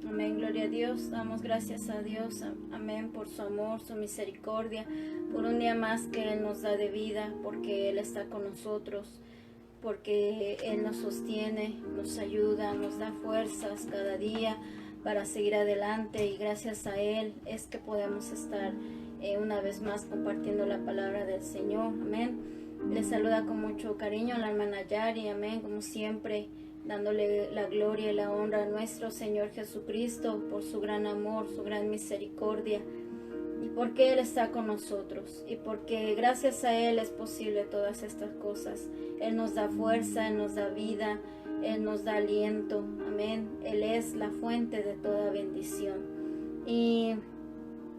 Amén, gloria a Dios. Damos gracias a Dios, amén, por su amor, su misericordia, por un día más que Él nos da de vida, porque Él está con nosotros, porque Él nos sostiene, nos ayuda, nos da fuerzas cada día para seguir adelante, y gracias a Él es que podemos estar una vez más compartiendo la palabra del Señor. Amén. Les saluda con mucho cariño la hermana Yari, amén, como siempre, dándole la gloria y la honra a nuestro Señor Jesucristo por su gran amor, su gran misericordia, y porque Él está con nosotros, y porque gracias a Él es posible todas estas cosas. Él nos da fuerza, Él nos da vida, Él nos da aliento, amén. Él es la fuente de toda bendición. Y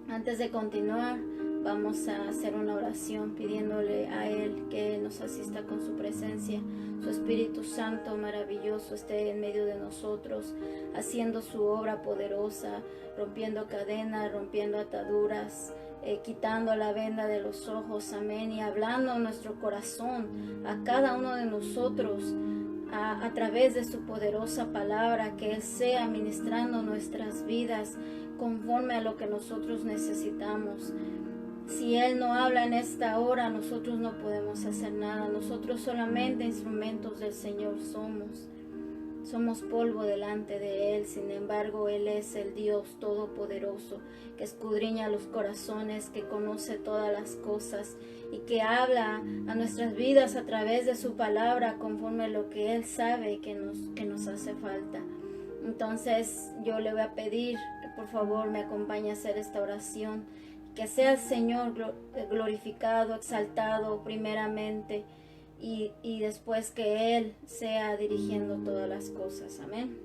antes de continuar, vamos a hacer una oración pidiéndole a Él que nos asista con su presencia. Su Espíritu Santo maravilloso esté en medio de nosotros, haciendo su obra poderosa, rompiendo cadenas, rompiendo ataduras, quitando la venda de los ojos, amén, y hablando en nuestro corazón a cada uno de nosotros a través de su poderosa palabra, que Él sea ministrando nuestras vidas conforme a lo que nosotros necesitamos. Si Él no habla en esta hora, nosotros no podemos hacer nada. Nosotros solamente instrumentos del Señor somos. Somos polvo delante de Él. Sin embargo, Él es el Dios Todopoderoso, que escudriña los corazones, que conoce todas las cosas y que habla a nuestras vidas a través de su palabra conforme a lo que Él sabe que nos hace falta. Entonces yo le voy a pedir que por favor me acompañe a hacer esta oración. Que sea el Señor glorificado, exaltado primeramente, y después que Él sea dirigiendo todas las cosas. Amén.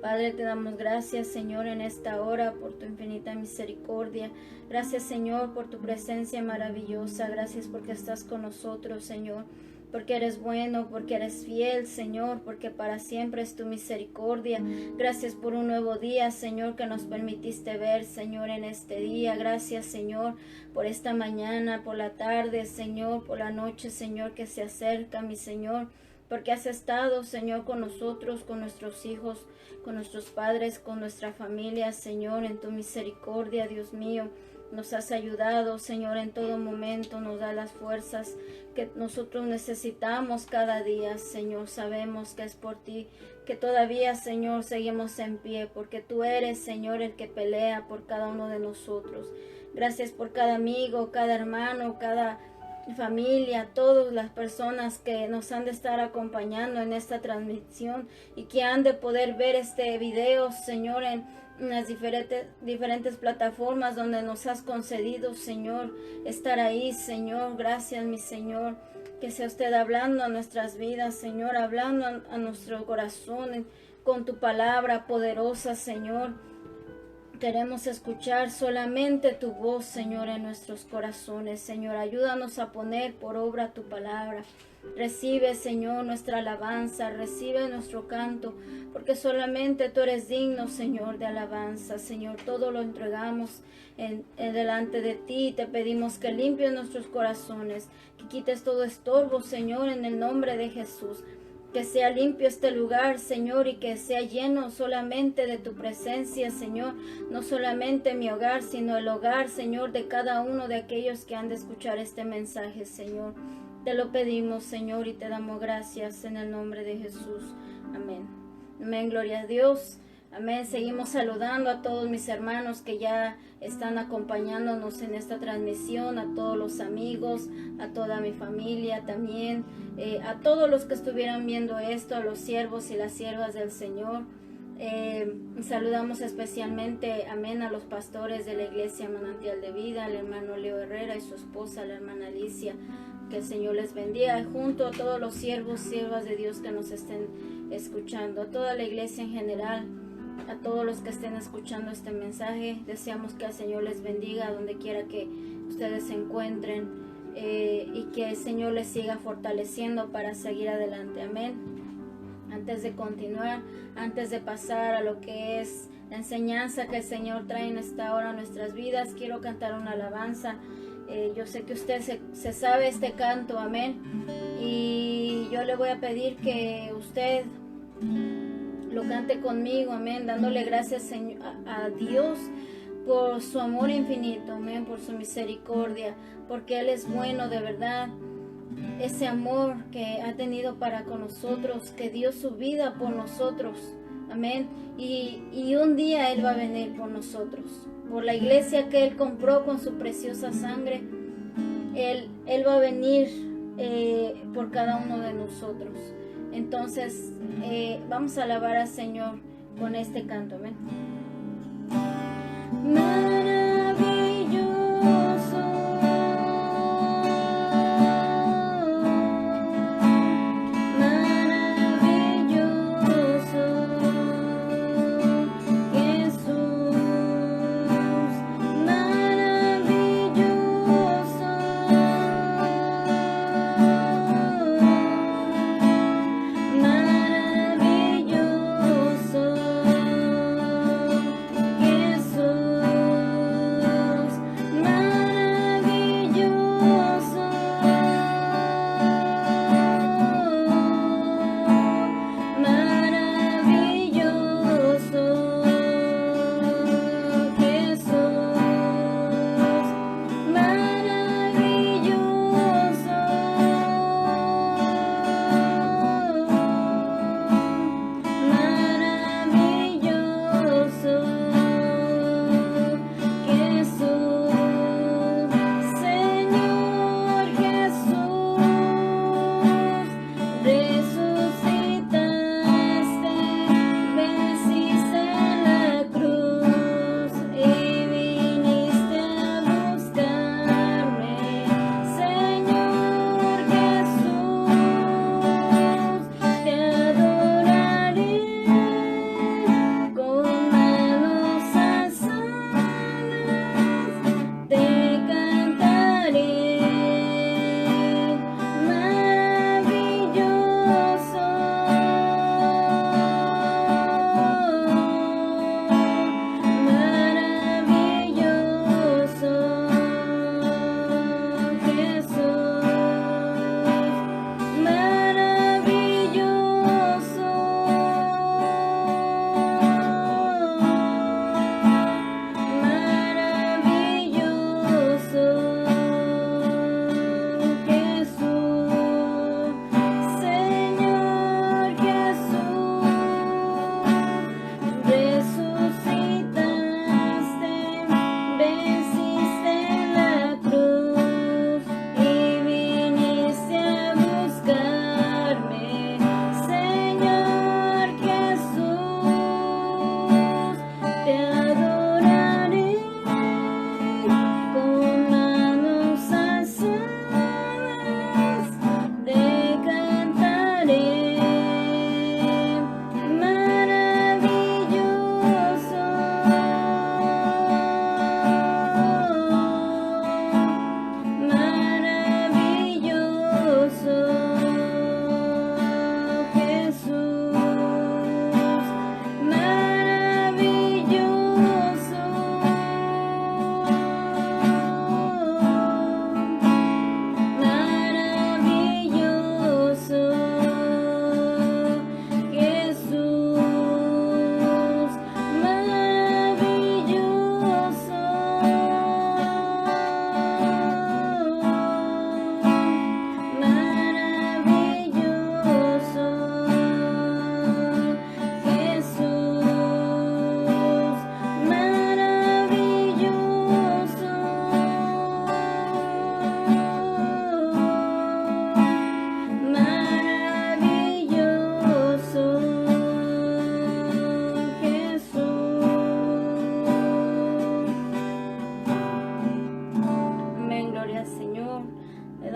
Padre, te damos gracias, Señor, en esta hora por tu infinita misericordia. Gracias, Señor, por tu presencia maravillosa. Gracias porque estás con nosotros, Señor. Porque eres bueno, porque eres fiel, Señor, porque para siempre es tu misericordia. Gracias por un nuevo día, Señor, que nos permitiste ver, Señor, en este día. Gracias, Señor, por esta mañana, por la tarde, Señor, por la noche, Señor, que se acerca, mi Señor. Porque has estado, Señor, con nosotros, con nuestros hijos, con nuestros padres, con nuestra familia, Señor, en tu misericordia, Dios mío. Nos has ayudado, Señor, en todo momento, nos da las fuerzas que nosotros necesitamos cada día, Señor. Sabemos que es por ti que todavía, Señor, seguimos en pie, porque tú eres, Señor, el que pelea por cada uno de nosotros. Gracias por cada amigo, cada hermano, cada familia, todas las personas que nos han de estar acompañando en esta transmisión y que han de poder ver este video, Señor, en las diferentes plataformas donde nos has concedido, Señor, estar ahí, Señor. Gracias, mi Señor, que sea usted hablando a nuestras vidas, Señor, hablando a nuestro corazón con tu palabra poderosa, Señor. Queremos escuchar solamente tu voz, Señor, en nuestros corazones. Señor, ayúdanos a poner por obra tu palabra. Recibe, Señor, nuestra alabanza, recibe nuestro canto, porque solamente tú eres digno, Señor, de alabanza. Señor, todo lo entregamos delante de ti. Te pedimos que limpies nuestros corazones, que quites todo estorbo, Señor, en el nombre de Jesús. Que sea limpio este lugar, Señor, y que sea lleno solamente de tu presencia, Señor. No solamente mi hogar, sino el hogar, Señor, de cada uno de aquellos que han de escuchar este mensaje, Señor. Te lo pedimos, Señor, y te damos gracias en el nombre de Jesús. Amén. Amén, gloria a Dios. Amén. Seguimos saludando a todos mis hermanos que ya están acompañándonos en esta transmisión, a todos los amigos, a toda mi familia también, a todos los que estuvieran viendo esto, a los siervos y las siervas del Señor. Saludamos especialmente, amén, a los pastores de la iglesia Manantial de Vida, al hermano Leo Herrera y su esposa, la hermana Alicia. Que el Señor les bendiga, junto a todos los siervos, siervas de Dios que nos estén escuchando, a toda la iglesia en general, a todos los que estén escuchando este mensaje. Deseamos que el Señor les bendiga donde quiera que ustedes se encuentren, y que el Señor les siga fortaleciendo para seguir adelante. Amén. Antes de continuar, antes de pasar a lo que es la enseñanza que el Señor trae en esta hora a nuestras vidas, quiero cantar una alabanza. Yo sé que usted se sabe este canto, amén. Y yo le voy a pedir que usted lo cante conmigo, amén, dándole gracias a Dios por su amor infinito, amén, por su misericordia, porque Él es bueno de verdad. Ese amor que ha tenido para con nosotros, que dio su vida por nosotros, amén, y un día Él va a venir por nosotros, por la iglesia que Él compró con su preciosa sangre. Él va a venir por cada uno de nosotros. Entonces vamos a alabar al Señor con este canto, amén.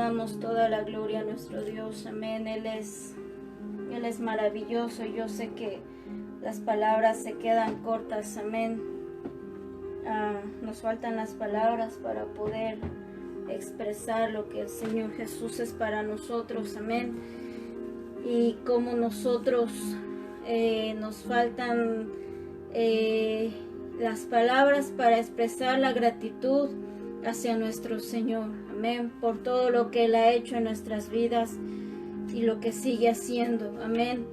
damos toda la gloria a nuestro Dios, amén. Él es maravilloso. Yo sé que las palabras se quedan cortas, amén. Nos faltan las palabras para poder expresar lo que el Señor Jesús es para nosotros, amén. Y como nosotros nos faltan las palabras para expresar la gratitud hacia nuestro Señor, amén, por todo lo que Él ha hecho en nuestras vidas y lo que sigue haciendo, amén.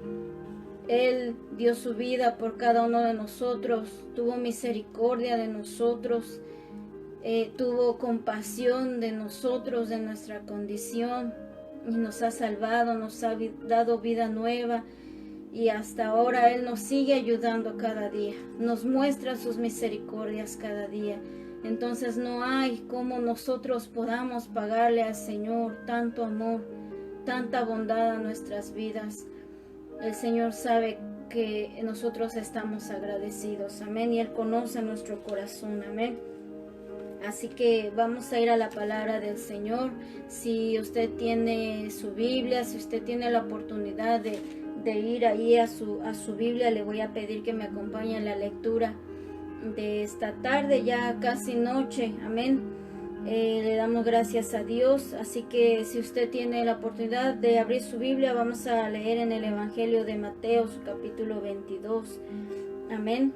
Él dio su vida por cada uno de nosotros, tuvo misericordia de nosotros, tuvo compasión de nosotros, de nuestra condición, y nos ha salvado, nos ha dado vida nueva, y hasta ahora Él nos sigue ayudando cada día, nos muestra sus misericordias cada día. Entonces no hay como nosotros podamos pagarle al Señor tanto amor, tanta bondad a nuestras vidas. El Señor sabe que nosotros estamos agradecidos, amén, y Él conoce nuestro corazón, amén. Así que vamos a ir a la palabra del Señor. Si usted tiene su Biblia, si usted tiene la oportunidad de ir ahí a su Biblia, le voy a pedir que me acompañe en la lectura de esta tarde, ya casi noche, amén. Le damos gracias a Dios. Así que si usted tiene la oportunidad de abrir su Biblia, vamos a leer en el Evangelio de Mateo, su capítulo 22, amén.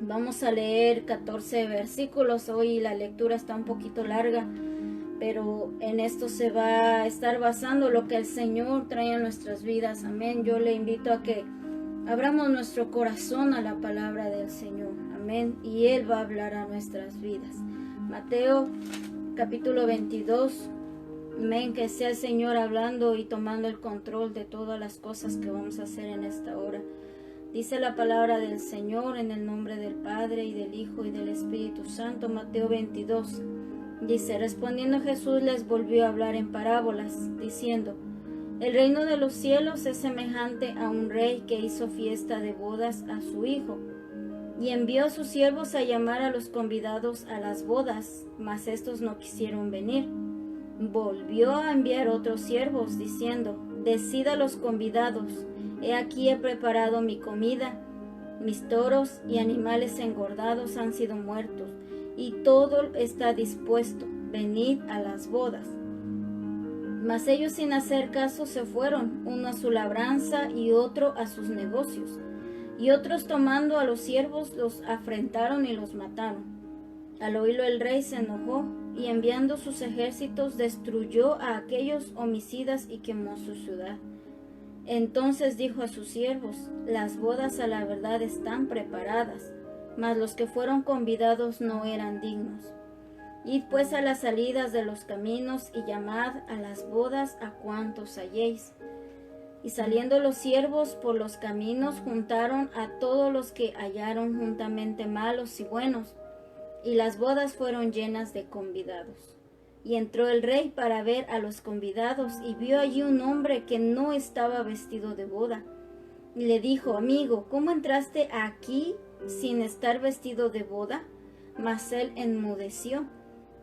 Vamos a leer 14 versículos. Hoy la lectura está un poquito larga, pero en esto se va a estar basando lo que el Señor trae a nuestras vidas, amén. Yo le invito a que abramos nuestro corazón a la palabra del Señor, amén, y Él va a hablar a nuestras vidas. Mateo capítulo 22, amén, que sea el Señor hablando y tomando el control de todas las cosas que vamos a hacer en esta hora. Dice la palabra del Señor en el nombre del Padre y del Hijo y del Espíritu Santo. Mateo 22 dice: respondiendo Jesús les volvió a hablar en parábolas, diciendo: el reino de los cielos es semejante a un rey que hizo fiesta de bodas a su hijo, y envió a sus siervos a llamar a los convidados a las bodas, mas estos no quisieron venir. Volvió a enviar otros siervos, diciendo: decid a los convidados, he aquí he preparado mi comida, mis toros y animales engordados han sido muertos, y todo está dispuesto, venid a las bodas. Mas ellos sin hacer caso se fueron, uno a su labranza y otro a sus negocios. Y otros tomando a los siervos los afrentaron y los mataron. Al oírlo el rey se enojó y enviando sus ejércitos destruyó a aquellos homicidas y quemó su ciudad. Entonces dijo a sus siervos: las bodas a la verdad están preparadas, mas los que fueron convidados no eran dignos. Id pues a las salidas de los caminos y llamad a las bodas a cuantos halléis. Y saliendo los siervos por los caminos juntaron a todos los que hallaron juntamente, malos y buenos, y las bodas fueron llenas de convidados. Y entró el rey para ver a los convidados, y vio allí un hombre que no estaba vestido de boda. Y le dijo: amigo, ¿cómo entraste aquí sin estar vestido de boda? Mas él enmudeció.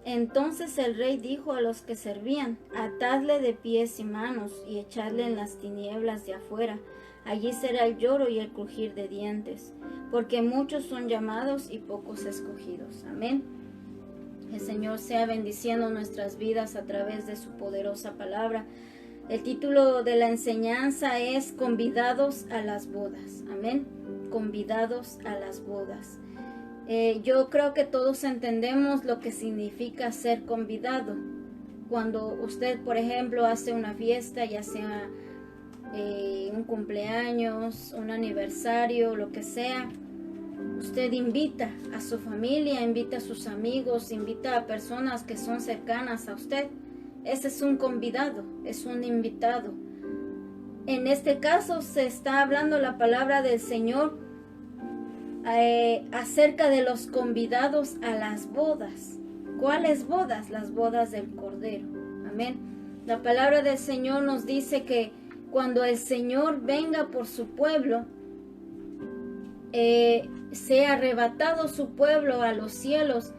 Entonces el rey dijo a los que servían: atadle de pies y manos, y echadle en las tinieblas de afuera. Allí será el lloro y el crujir de dientes, porque muchos son llamados y pocos escogidos. Amén. El Señor sea bendiciendo nuestras vidas a través de su poderosa palabra. El título de la enseñanza es Convidados a las bodas. Amén. Convidados a las bodas. Yo creo que todos entendemos lo que significa ser convidado. Cuando usted, por ejemplo, hace una fiesta, ya sea un cumpleaños, un aniversario, lo que sea, usted invita a su familia, invita a sus amigos, invita a personas que son cercanas a usted. Ese es un convidado, es un invitado. En este caso se está hablando la palabra del Señor acerca de los convidados a las bodas. ¿Cuáles bodas? Las bodas del Cordero. Amén. La palabra del Señor nos dice que cuando el Señor venga por su pueblo, sea arrebatado su pueblo a los cielos,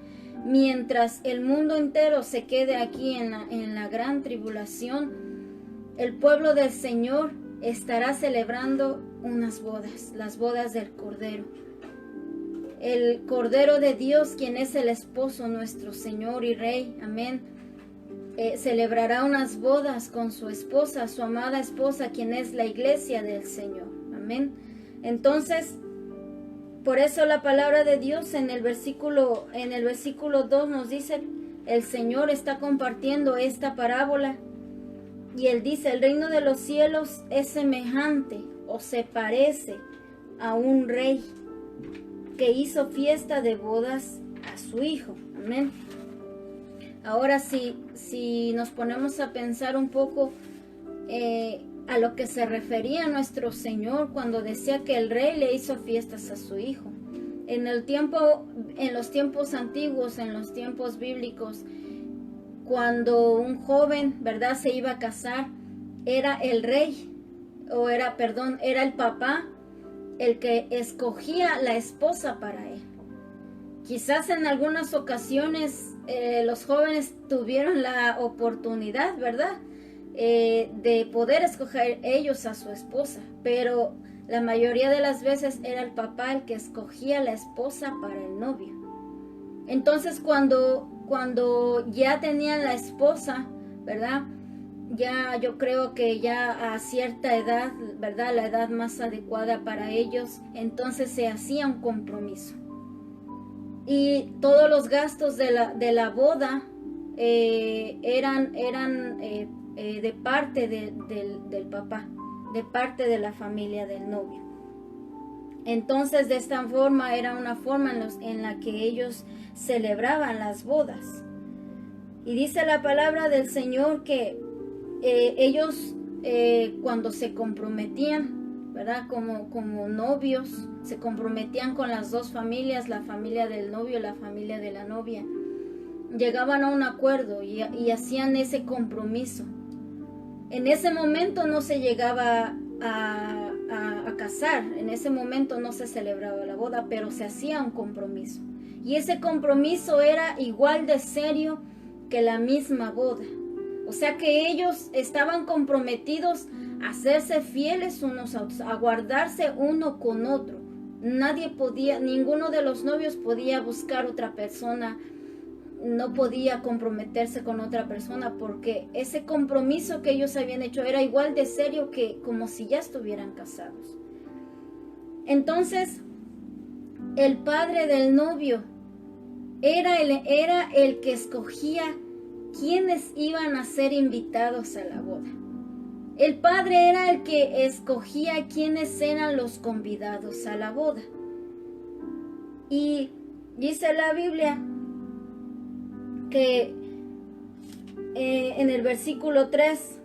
mientras el mundo entero se quede aquí en la gran tribulación, el pueblo del Señor estará celebrando unas bodas, las bodas del Cordero. El Cordero de Dios, quien es el esposo, nuestro Señor y Rey, amén, celebrará unas bodas con su esposa, su amada esposa, quien es la iglesia del Señor, amén. Entonces, por eso la palabra de Dios en el versículo 2 nos dice, el Señor está compartiendo esta parábola y Él dice: el reino de los cielos es semejante o se parece a un rey que hizo fiesta de bodas a su hijo. Amén. Ahora si nos ponemos a pensar un poco a lo que se refería nuestro Señor cuando decía que el rey le hizo fiestas a su hijo. En los tiempos antiguos, en los tiempos bíblicos, cuando un joven, ¿verdad?, se iba a casar, era el rey, era el papá el que escogía la esposa para él. Quizás en algunas ocasiones los jóvenes tuvieron la oportunidad, ¿verdad?, de poder escoger ellos a su esposa, pero la mayoría de las veces era el papá el que escogía la esposa para el novio. Entonces cuando ya tenían la esposa, ¿verdad?, ya yo creo que ya a cierta edad, ¿verdad?, la edad más adecuada para ellos, entonces se hacía un compromiso. Y todos los gastos de la boda eran de parte del papá, de parte de la familia del novio. Entonces de esta forma era una forma en la que ellos celebraban las bodas. Y dice la palabra del Señor que ellos cuando se comprometían, ¿verdad?, como novios, se comprometían con las dos familias, la familia del novio y la familia de la novia. Llegaban a un acuerdo y hacían ese compromiso. En ese momento no se llegaba a casar, en ese momento no se celebraba la boda, pero se hacía un compromiso. Y ese compromiso era igual de serio que la misma boda. O sea que ellos estaban comprometidos a hacerse fieles unos a otros, a guardarse uno con otro. Ninguno de los novios podía buscar otra persona, no podía comprometerse con otra persona, porque ese compromiso que ellos habían hecho era igual de serio que como si ya estuvieran casados. Entonces, el padre del novio era el que escogía quiénes iban a ser invitados a la boda. El padre era el que escogía quiénes eran los convidados a la boda. Y dice la Biblia que en el versículo 3,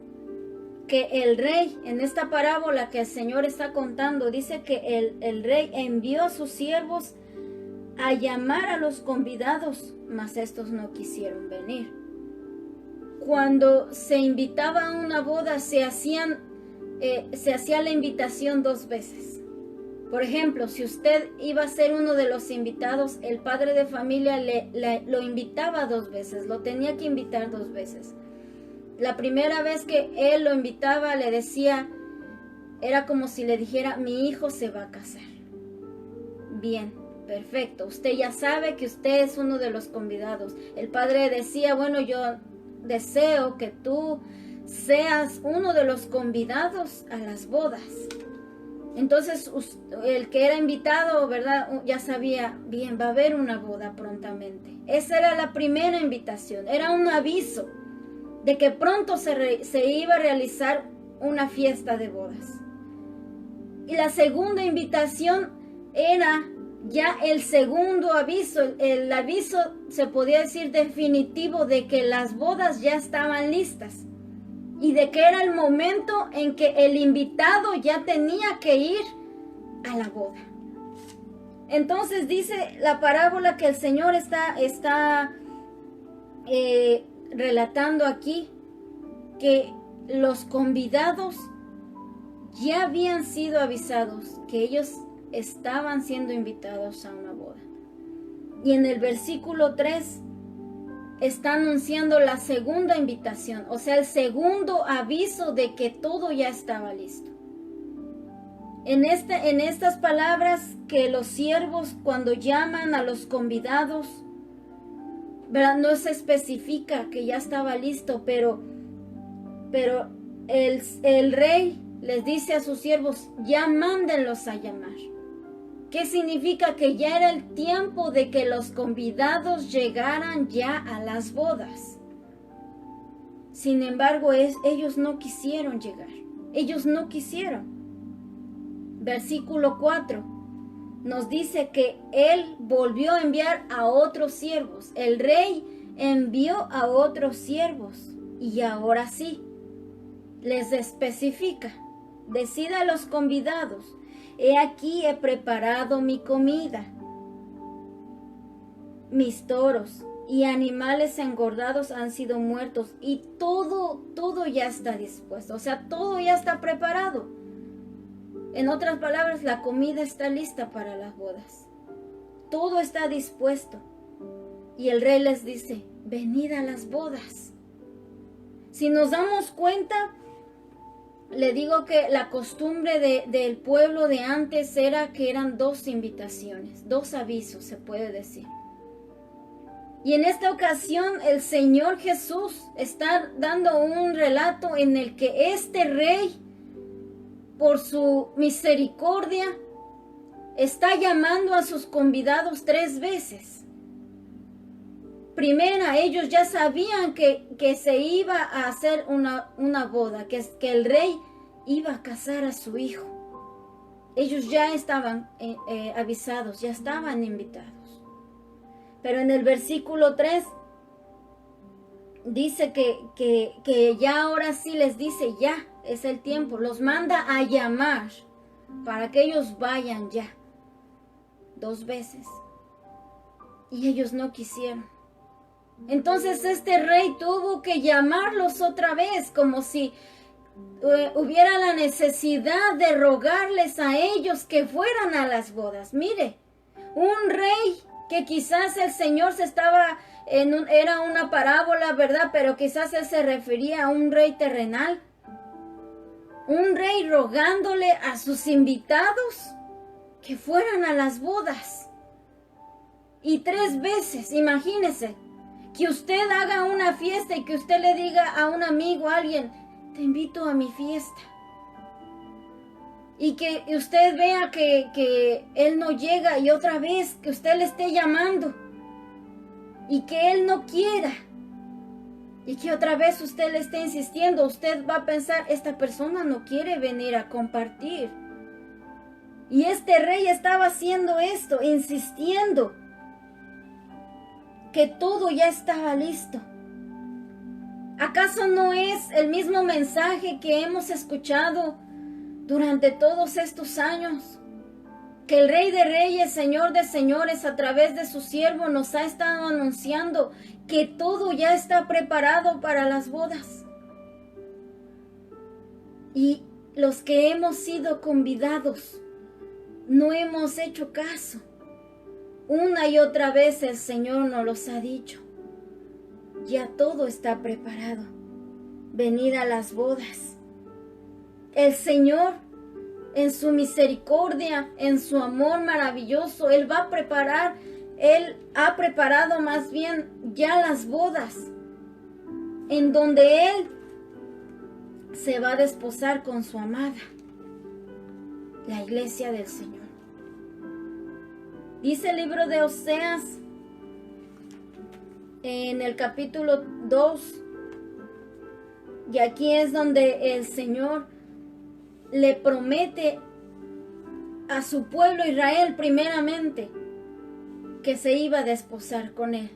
que el rey, en esta parábola que el Señor está contando, dice que el rey envió a sus siervos a llamar a los convidados, mas estos no quisieron venir. Cuando se invitaba a una boda, se hacía la invitación 2 veces. Por ejemplo, si usted iba a ser uno de los invitados, el padre de familia lo invitaba 2 veces, lo tenía que invitar 2 veces. La primera vez que él lo invitaba, le decía, era como si le dijera, mi hijo se va a casar. Bien, perfecto, usted ya sabe que usted es uno de los convidados. El padre decía, bueno, yo deseo que tú seas uno de los convidados a las bodas. Entonces el que era invitado, ¿verdad?, ya sabía, bien, va a haber una boda prontamente. Esa era la primera invitación, era un aviso de que pronto se iba a realizar una fiesta de bodas. Y la segunda invitación era ya el segundo aviso, el aviso se podía decir definitivo de que las bodas ya estaban listas y de que era el momento en que el invitado ya tenía que ir a la boda. Entonces dice la parábola que el Señor está relatando aquí que los convidados ya habían sido avisados que ellos estaban siendo invitados a una boda. Y en el versículo 3 está anunciando la segunda invitación, o sea, el segundo aviso de que todo ya estaba listo. En estas palabras que los siervos cuando llaman a los convidados, ¿verdad?, no se especifica que ya estaba listo, pero el rey les dice a sus siervos, ya mándenlos a llamar. ¿Qué significa? Que ya era el tiempo de que los convidados llegaran ya a las bodas. Sin embargo, ellos no quisieron llegar. Ellos no quisieron. versículo 4, nos dice que él volvió a enviar a otros siervos. El rey envió a otros siervos. Y ahora sí, les especifica. Decida a los convidados: he aquí he preparado mi comida. Mis toros y animales engordados han sido muertos y todo ya está dispuesto. O sea, todo ya está preparado. En otras palabras, la comida está lista para las bodas. Todo está dispuesto. Y el rey les dice: venid a las bodas. Si nos damos cuenta, le digo que la costumbre del pueblo de antes era que eran 2 invitaciones, 2 avisos, se puede decir. Y en esta ocasión el Señor Jesús está dando un relato en el que este rey, por su misericordia, está llamando a sus convidados 3 veces. Primera, ellos ya sabían que se iba a hacer una boda, que el rey iba a casar a su hijo. Ellos ya estaban avisados, ya estaban invitados. Pero en el versículo 3 dice que ya ahora sí les dice: ya es el tiempo. Los manda a llamar para que ellos vayan ya 2 veces. Y ellos no quisieron. Entonces este rey tuvo que llamarlos otra vez, como si hubiera la necesidad de rogarles a ellos que fueran a las bodas. Mire, un rey que quizás el Señor era una parábola, ¿verdad? Pero quizás él se refería a un rey terrenal. Un rey rogándole a sus invitados que fueran a las bodas. Y 3 veces, imagínese, que usted haga una fiesta y que usted le diga a un amigo, a alguien: te invito a mi fiesta. Y que usted vea que él no llega, y otra vez que usted le esté llamando y que él no quiera, y que otra vez usted le esté insistiendo. Usted va a pensar: esta persona no quiere venir a compartir. Y este rey estaba haciendo esto, insistiendo que todo ya estaba listo. ¿Acaso no es el mismo mensaje que hemos escuchado durante todos estos años? Que el Rey de Reyes, Señor de Señores, a través de su siervo nos ha estado anunciando que todo ya está preparado para las bodas. Y los que hemos sido convidados no hemos hecho caso. Una y otra vez el Señor nos los ha dicho: ya todo está preparado. Venid a las bodas. El Señor, en su misericordia, en su amor maravilloso, Él va a preparar, Él ha preparado más bien ya las bodas, en donde Él se va a desposar con su amada, la iglesia del Señor. Dice el libro de Oseas, en el capítulo 2, y aquí es donde el Señor le promete a su pueblo Israel primeramente que se iba a desposar con él.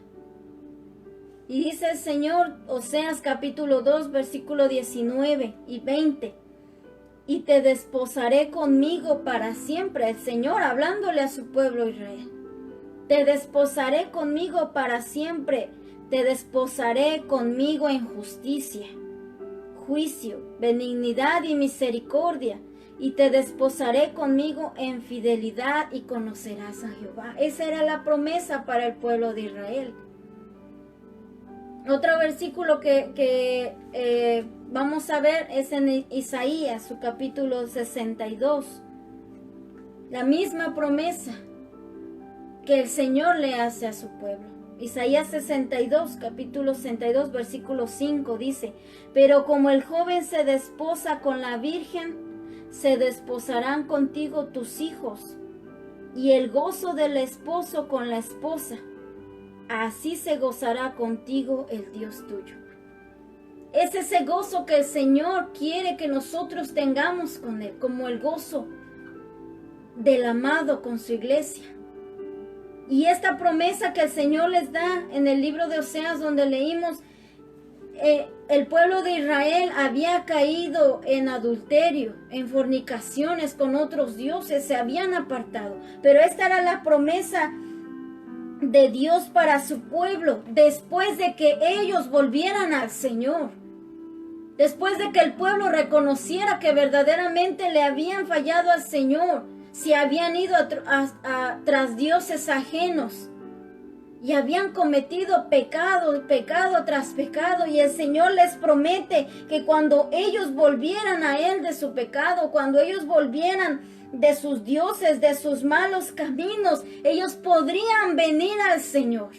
Y dice el Señor, Oseas capítulo 2, versículo 19 y 20: y te desposaré conmigo para siempre. El Señor hablándole a su pueblo Israel: te desposaré conmigo para siempre, te desposaré conmigo en justicia, juicio, benignidad y misericordia, y te desposaré conmigo en fidelidad, y conocerás a Jehová. Esa era la promesa para el pueblo de Israel. Otro versículo que vamos a ver es en Isaías, su capítulo 62. La misma promesa que el Señor le hace a su pueblo. Isaías 62, capítulo 62, versículo 5 dice: pero como el joven se desposa con la virgen, se desposarán contigo tus hijos, y el gozo del esposo con la esposa. Así se gozará contigo el Dios tuyo. Es ese gozo que el Señor quiere que nosotros tengamos con Él, como el gozo del amado con su iglesia. Y esta promesa que el Señor les da en el libro de Oseas, donde leímos, el pueblo de Israel había caído en adulterio, en fornicaciones con otros dioses, se habían apartado. Pero esta era la promesa de Dios para su pueblo, después de que ellos volvieran al Señor. Después de que el pueblo reconociera que verdaderamente le habían fallado al Señor, se habían ido tras dioses ajenos y habían cometido pecado tras pecado, y el Señor les promete que cuando ellos volvieran a Él de su pecado, cuando ellos volvieran de sus dioses, de sus malos caminos, ellos podrían venir al Señor.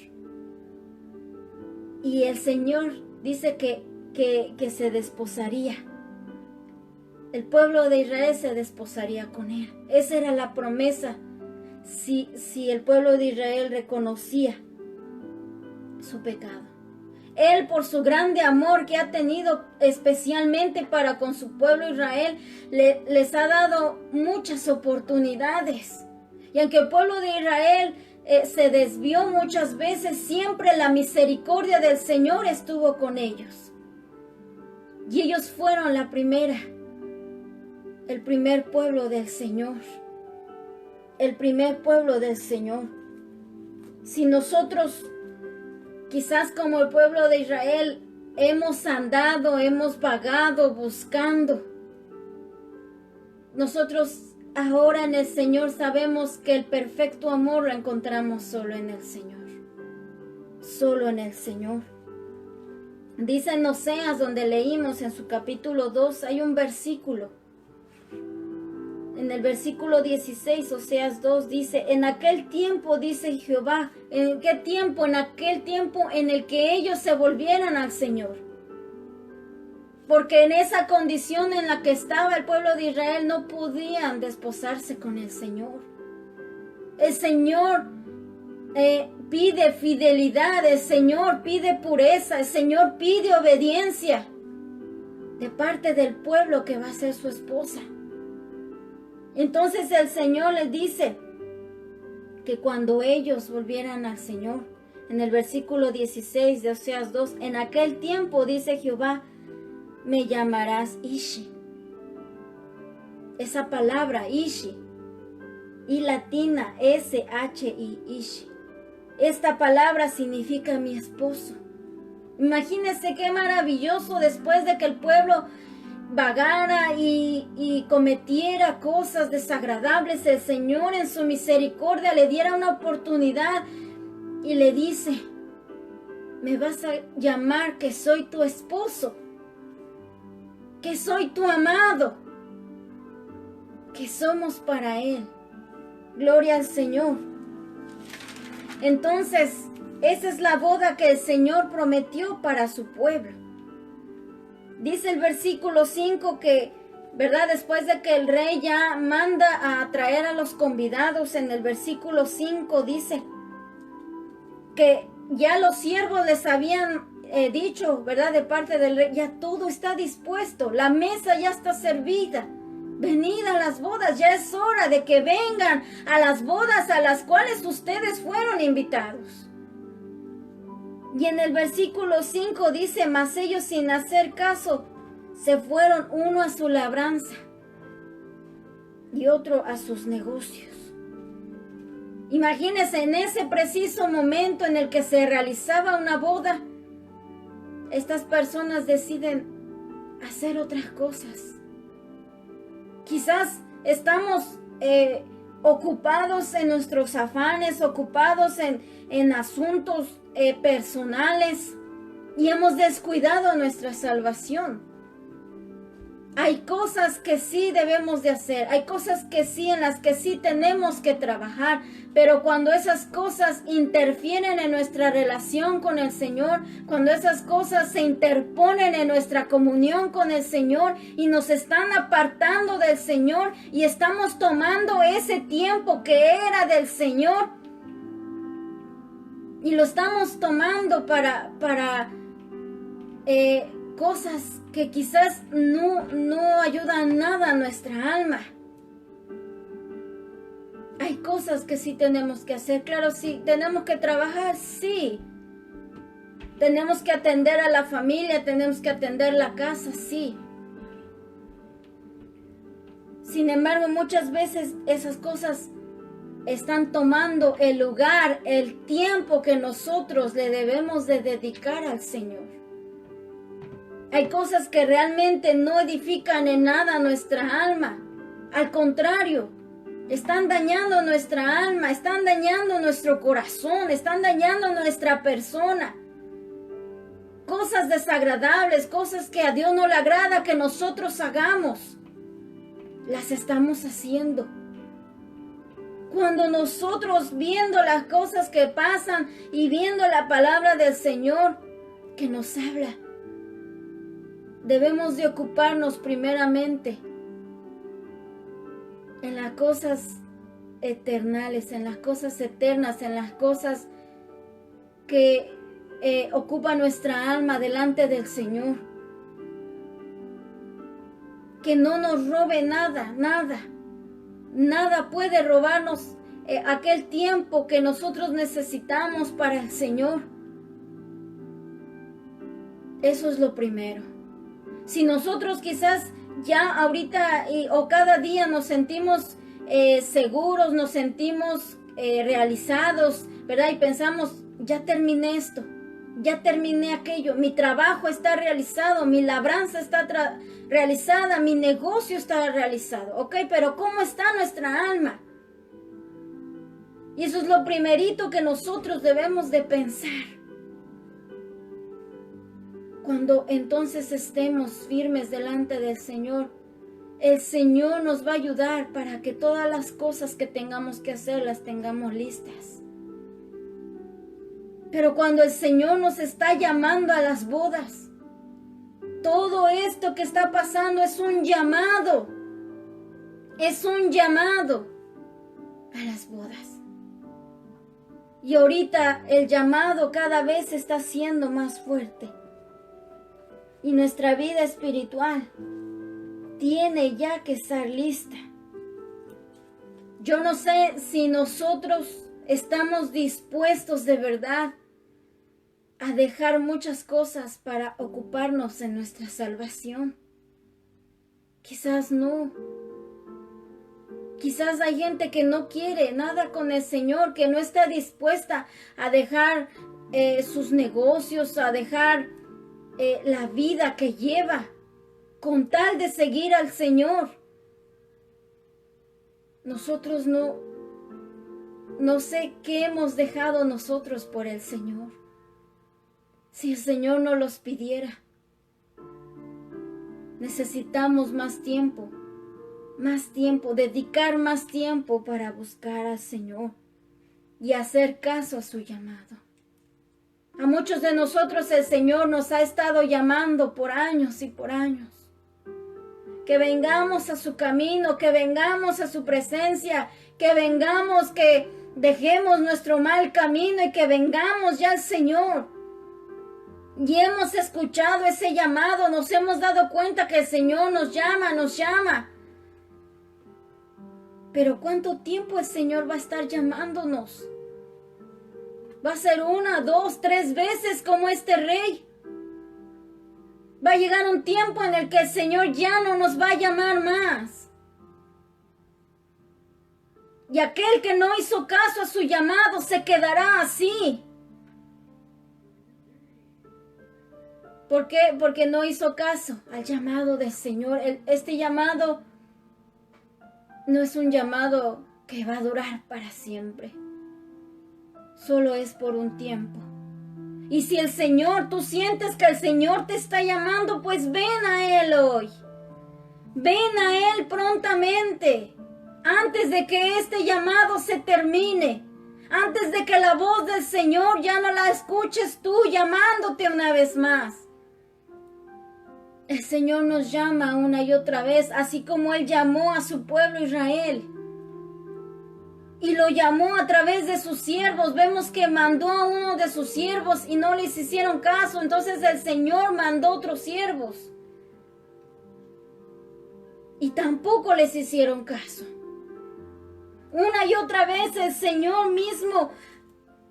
Y el Señor dice que se desposaría. El pueblo de Israel se desposaría con Él. Esa era la promesa. Si el pueblo de Israel reconocía su pecado. Él, por su grande amor que ha tenido especialmente para con su pueblo Israel, les ha dado muchas oportunidades. Y aunque el pueblo de Israel se desvió muchas veces, siempre la misericordia del Señor estuvo con ellos. Y ellos fueron el primer pueblo del Señor. El primer pueblo del Señor. Si nosotros, quizás como el pueblo de Israel, hemos andado, hemos vagado buscando, nosotros ahora en el Señor sabemos que el perfecto amor lo encontramos solo en el Señor. Solo en el Señor. Dice en Oseas, donde leímos en su capítulo 2, hay un versículo. En el versículo 16, Oseas 2, dice: en aquel tiempo, dice Jehová. ¿En qué tiempo? En aquel tiempo en el que ellos se volvieran al Señor. Porque en esa condición en la que estaba el pueblo de Israel no podían desposarse con el Señor. El Señor pide fidelidad, el Señor pide pureza, el Señor pide obediencia de parte del pueblo que va a ser su esposa. Entonces el Señor les dice que cuando ellos volvieran al Señor, en el versículo 16 de Oseas 2, en aquel tiempo, dice Jehová, me llamarás Ishi. Esa palabra Ishi, y latina S-H-I, Ishi. Esta palabra significa mi esposo. Imagínense qué maravilloso, después de que el pueblo vagara y cometiera cosas desagradables, el Señor en su misericordia le diera una oportunidad y le dice: me vas a llamar que soy tu esposo, que soy tu amado, que somos para Él. Gloria al Señor. Entonces, esa es la boda que el Señor prometió para su pueblo. Dice el versículo 5 que, ¿verdad? Después de que el rey ya manda a traer a los convidados, en el versículo 5 dice que ya los siervos les habían dicho, ¿verdad? De parte del rey, ya todo está dispuesto, la mesa ya está servida. Venid a las bodas, ya es hora de que vengan a las bodas a las cuales ustedes fueron invitados. Y en el versículo 5 dice: mas ellos, sin hacer caso, se fueron, uno a su labranza y otro a sus negocios. Imagínense, en ese preciso momento en el que se realizaba una boda, estas personas deciden hacer otras cosas. Quizás estamos ocupados en nuestros afanes, ocupados en asuntos personales, y hemos descuidado nuestra salvación. Hay cosas que sí debemos de hacer, hay cosas que sí, en las que sí tenemos que trabajar, pero cuando esas cosas interfieren en nuestra relación con el Señor, cuando esas cosas se interponen en nuestra comunión con el Señor y nos están apartando del Señor y estamos tomando ese tiempo que era del Señor y lo estamos tomando para cosas que quizás no ayudan nada a nuestra alma. Hay cosas que sí tenemos que hacer. Claro, sí, tenemos que trabajar, sí. Tenemos que atender a la familia, tenemos que atender la casa, sí. Sin embargo, muchas veces esas cosas están tomando el lugar, el tiempo que nosotros le debemos de dedicar al Señor. Hay cosas que realmente no edifican en nada nuestra alma. Al contrario, están dañando nuestra alma, están dañando nuestro corazón, están dañando nuestra persona. Cosas desagradables, cosas que a Dios no le agrada que nosotros hagamos, las estamos haciendo. Cuando nosotros viendo las cosas que pasan y viendo la palabra del Señor que nos habla, debemos de ocuparnos primeramente en las cosas eternales, en las cosas eternas, en las cosas que ocupa nuestra alma delante del Señor. Que no nos robe nada, nada. Nada puede robarnos aquel tiempo que nosotros necesitamos para el Señor. Eso es lo primero. Si nosotros quizás ya ahorita o cada día nos sentimos seguros, nos sentimos realizados, ¿verdad? Y pensamos, ya terminé esto, ya terminé aquello, mi trabajo está realizado, mi labranza está realizada, mi negocio está realizado, ¿ok? Pero ¿cómo está nuestra alma? Y eso es lo primerito que nosotros debemos de pensar. Cuando entonces estemos firmes delante del Señor, el Señor nos va a ayudar para que todas las cosas que tengamos que hacer las tengamos listas. Pero cuando el Señor nos está llamando a las bodas, todo esto que está pasando es un llamado. Es un llamado a las bodas. Y ahorita el llamado cada vez está siendo más fuerte. Y nuestra vida espiritual tiene ya que estar lista. Yo no sé si nosotros estamos dispuestos de verdad a dejar muchas cosas para ocuparnos en nuestra salvación. Quizás no. Quizás hay gente que no quiere nada con el Señor, que no está dispuesta a dejar sus negocios, a dejar la vida que lleva, con tal de seguir al Señor. Nosotros no sé qué hemos dejado nosotros por el Señor. Si el Señor no los pidiera, necesitamos más tiempo, dedicar más tiempo para buscar al Señor y hacer caso a su llamado. A muchos de nosotros el Señor nos ha estado llamando por años y por años. Que vengamos a su camino, que vengamos a su presencia, que vengamos, que dejemos nuestro mal camino y que vengamos ya al Señor. Y hemos escuchado ese llamado, nos hemos dado cuenta que el Señor nos llama. Pero ¿cuánto tiempo el Señor va a estar llamándonos? Va a ser 1, 2, 3 veces como este rey. Va a llegar un tiempo en el que el Señor ya no nos va a llamar más. Y aquel que no hizo caso a su llamado se quedará así. ¿Por qué? Porque no hizo caso al llamado del Señor. Este llamado no es un llamado que va a durar para siempre. Solo es por un tiempo. Y si el Señor, tú sientes que el Señor te está llamando, pues ven a Él hoy. Ven a Él prontamente, antes de que este llamado se termine. Antes de que la voz del Señor ya no la escuches tú llamándote una vez más. El Señor nos llama una y otra vez, así como Él llamó a su pueblo Israel. Y lo llamó a través de sus siervos. Vemos que mandó a uno de sus siervos y no les hicieron caso. Entonces el Señor mandó otros siervos. Y tampoco les hicieron caso. Una y otra vez el Señor mismo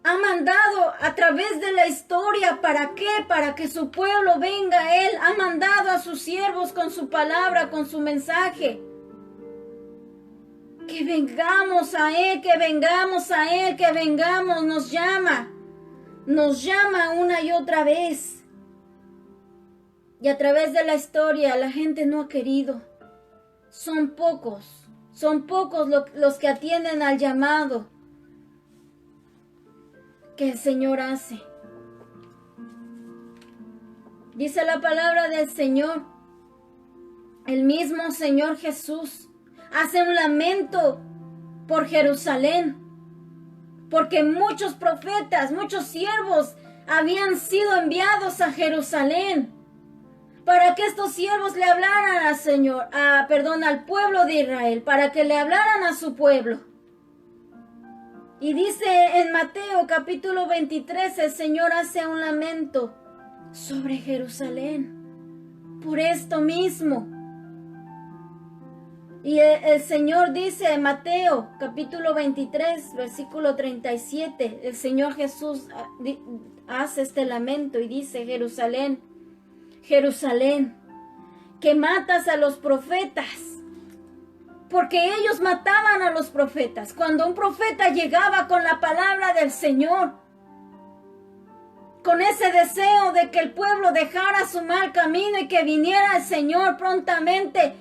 ha mandado a través de la historia. ¿Para qué? Para que su pueblo venga a Él. Ha mandado a sus siervos con su palabra, con su mensaje. Que vengamos a Él, que vengamos a Él, que vengamos. Nos llama una y otra vez. Y a través de la historia la gente no ha querido. Son pocos los que atienden al llamado que el Señor hace. Dice la palabra del Señor, el mismo Señor Jesús hace un lamento por Jerusalén, porque muchos profetas, muchos siervos habían sido enviados a Jerusalén para que estos siervos le hablaran al pueblo de Israel, para que le hablaran a su pueblo. Y dice en Mateo capítulo 23, el Señor hace un lamento sobre Jerusalén por esto mismo. Y el Señor dice en Mateo capítulo 23, versículo 37, el Señor Jesús hace este lamento y dice: Jerusalén, Jerusalén, que matas a los profetas. Porque ellos mataban a los profetas. Cuando un profeta llegaba con la palabra del Señor, con ese deseo de que el pueblo dejara su mal camino y que viniera el Señor prontamente,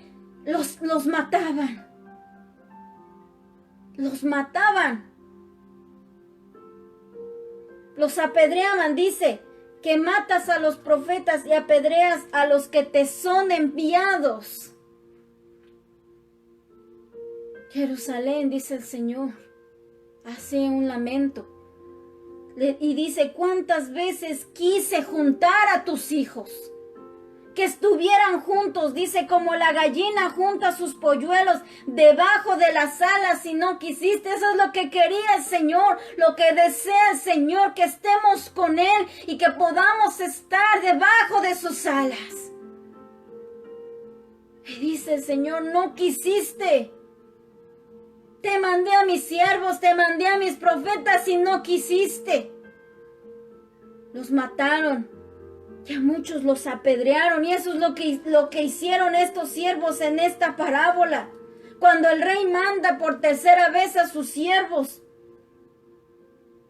los mataban. Los mataban. Los apedreaban. Dice que matas a los profetas y apedreas a los que te son enviados. Jerusalén, dice el Señor, hace un lamento. Y dice: ¿cuántas veces quise juntar a tus hijos? Que estuvieran juntos, dice, como la gallina junta sus polluelos debajo de las alas, y no quisiste. Eso es lo que quería el Señor, lo que desea el Señor, que estemos con Él y que podamos estar debajo de sus alas. Y dice el Señor: no quisiste. Te mandé a mis siervos, te mandé a mis profetas y no quisiste. Los mataron y a muchos los apedrearon. Y eso es lo que hicieron estos siervos en esta parábola. Cuando el rey manda por tercera vez a sus siervos.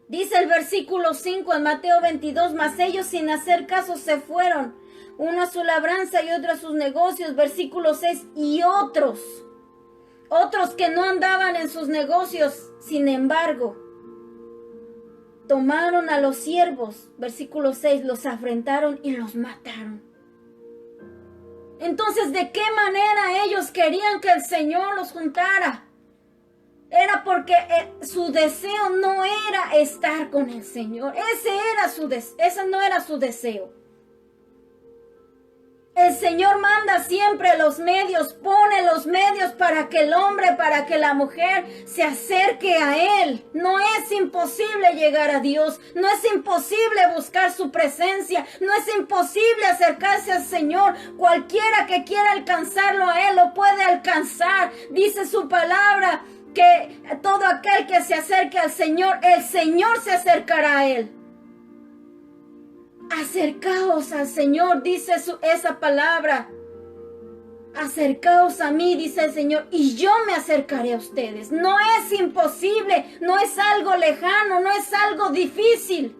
Dice el versículo 5 en Mateo 22, mas ellos sin hacer caso se fueron, uno a su labranza y otro a sus negocios. Versículo 6, y otros que no andaban en sus negocios, sin embargo, tomaron a los siervos, versículo 6, los afrentaron y los mataron. Entonces, ¿de qué manera ellos querían que el Señor los juntara? Era porque su deseo no era estar con el Señor. Ese no era su deseo. El Señor manda siempre los medios, pone los medios para que el hombre, para que la mujer se acerque a Él. No es imposible llegar a Dios, no es imposible buscar su presencia, no es imposible acercarse al Señor. Cualquiera que quiera alcanzarlo a Él lo puede alcanzar. Dice su palabra que todo aquel que se acerque al Señor, el Señor se acercará a Él. Acercaos al Señor, dice esa palabra. Acercaos a mí, dice el Señor, y yo me acercaré a ustedes. No es imposible, no es algo lejano, no es algo difícil.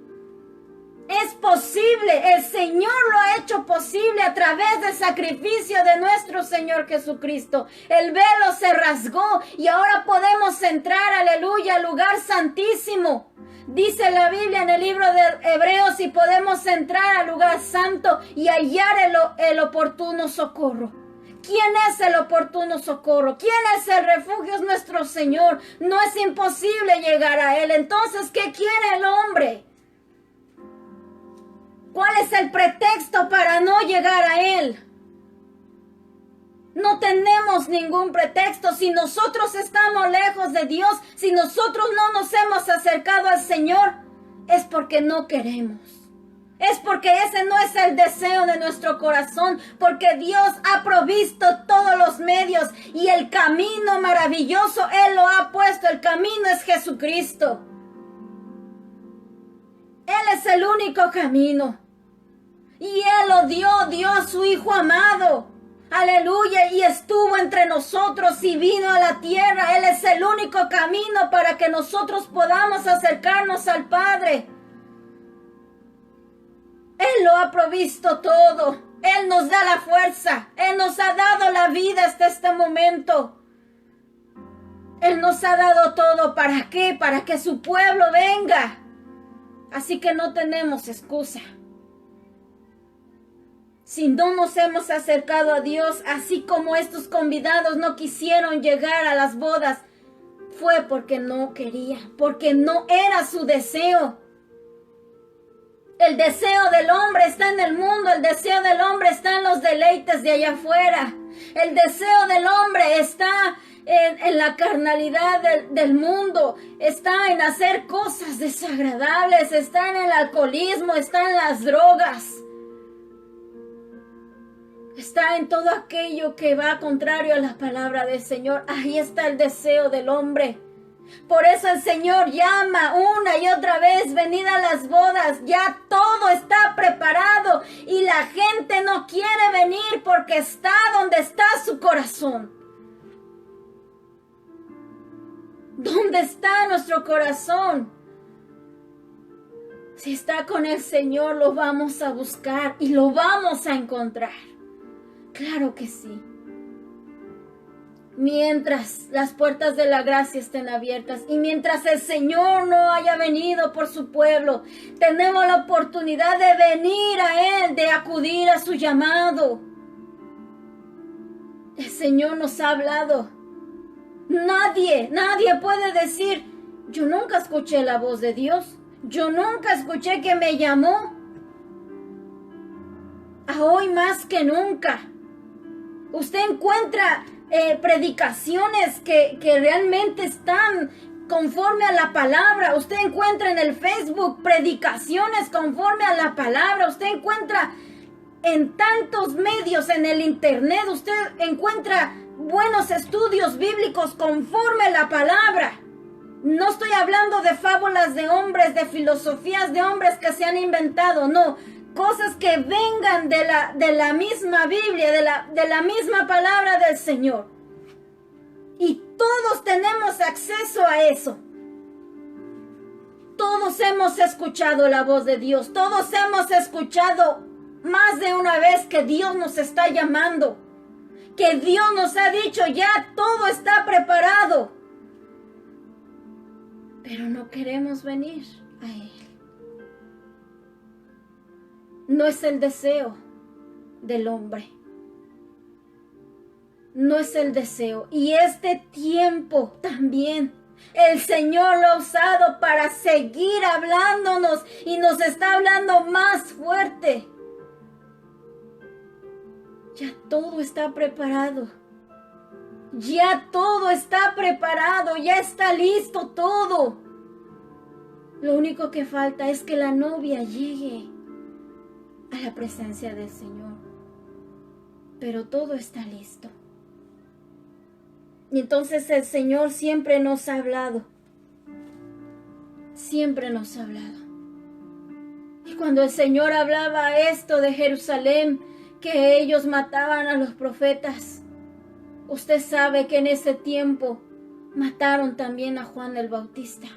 Es posible, el Señor lo ha hecho posible a través del sacrificio de nuestro Señor Jesucristo. El velo se rasgó y ahora podemos entrar, aleluya, al lugar santísimo. Dice la Biblia en el libro de Hebreos, y podemos entrar al lugar santo y hallar el oportuno socorro. ¿Quién es el oportuno socorro? ¿Quién es el refugio? Es nuestro Señor. No es imposible llegar a Él. Entonces, ¿qué quiere el hombre? ¿Cuál es el pretexto para no llegar a Él? No tenemos ningún pretexto. Si nosotros estamos lejos de Dios, si nosotros no nos hemos acercado al Señor, es porque no queremos. Es porque ese no es el deseo de nuestro corazón, porque Dios ha provisto todos los medios y el camino maravilloso Él lo ha puesto. El camino es Jesucristo. Él es el único camino. Y Él lo dio a su Hijo amado. Aleluya, y estuvo entre nosotros y vino a la tierra. Él es el único camino para que nosotros podamos acercarnos al Padre. Él lo ha provisto todo. Él nos da la fuerza. Él nos ha dado la vida hasta este momento. Él nos ha dado todo. ¿Para qué? Para que su pueblo venga. Así que no tenemos excusa. Si no nos hemos acercado a Dios, así como estos convidados no quisieron llegar a las bodas, fue porque no querían, porque no era su deseo. El deseo del hombre está en el mundo, el deseo del hombre está en los deleites de allá afuera. El deseo del hombre está en la carnalidad del mundo, está en hacer cosas desagradables, está en el alcoholismo, está en las drogas. Está en todo aquello que va contrario a la palabra del Señor. Ahí está el deseo del hombre. Por eso el Señor llama una y otra vez, venid a las bodas. Ya todo está preparado y la gente no quiere venir porque está donde está su corazón. ¿Dónde está nuestro corazón? Si está con el Señor, lo vamos a buscar y lo vamos a encontrar. Claro que sí. Mientras las puertas de la gracia estén abiertas y mientras el Señor no haya venido por su pueblo, tenemos la oportunidad de venir a Él, de acudir a su llamado. El Señor nos ha hablado. Nadie puede decir, yo nunca escuché la voz de Dios. Yo nunca escuché que me llamó. A hoy más que nunca. Usted encuentra predicaciones que realmente están conforme a la palabra. Usted encuentra en el Facebook predicaciones conforme a la palabra. Usted encuentra en tantos medios en el internet. Usted encuentra buenos estudios bíblicos conforme a la palabra. No estoy hablando de fábulas de hombres, de filosofías de hombres que se han inventado, no. Cosas que vengan de la misma Biblia, de la misma palabra del Señor. Y todos tenemos acceso a eso. Todos hemos escuchado la voz de Dios. Todos hemos escuchado más de una vez que Dios nos está llamando. Que Dios nos ha dicho, ya todo está preparado. Pero no queremos venir a Él. No es el deseo del hombre. No es el deseo. Y este tiempo también el Señor lo ha usado para seguir hablándonos y nos está hablando más fuerte. Ya todo está preparado. Ya todo está preparado. Ya está listo todo. Lo único que falta es que la novia llegue a la presencia del Señor. Pero todo está listo. Y entonces el Señor siempre nos ha hablado. Siempre nos ha hablado. Y cuando el Señor hablaba esto de Jerusalén, que ellos mataban a los profetas, usted sabe que en ese tiempo mataron también a Juan el Bautista.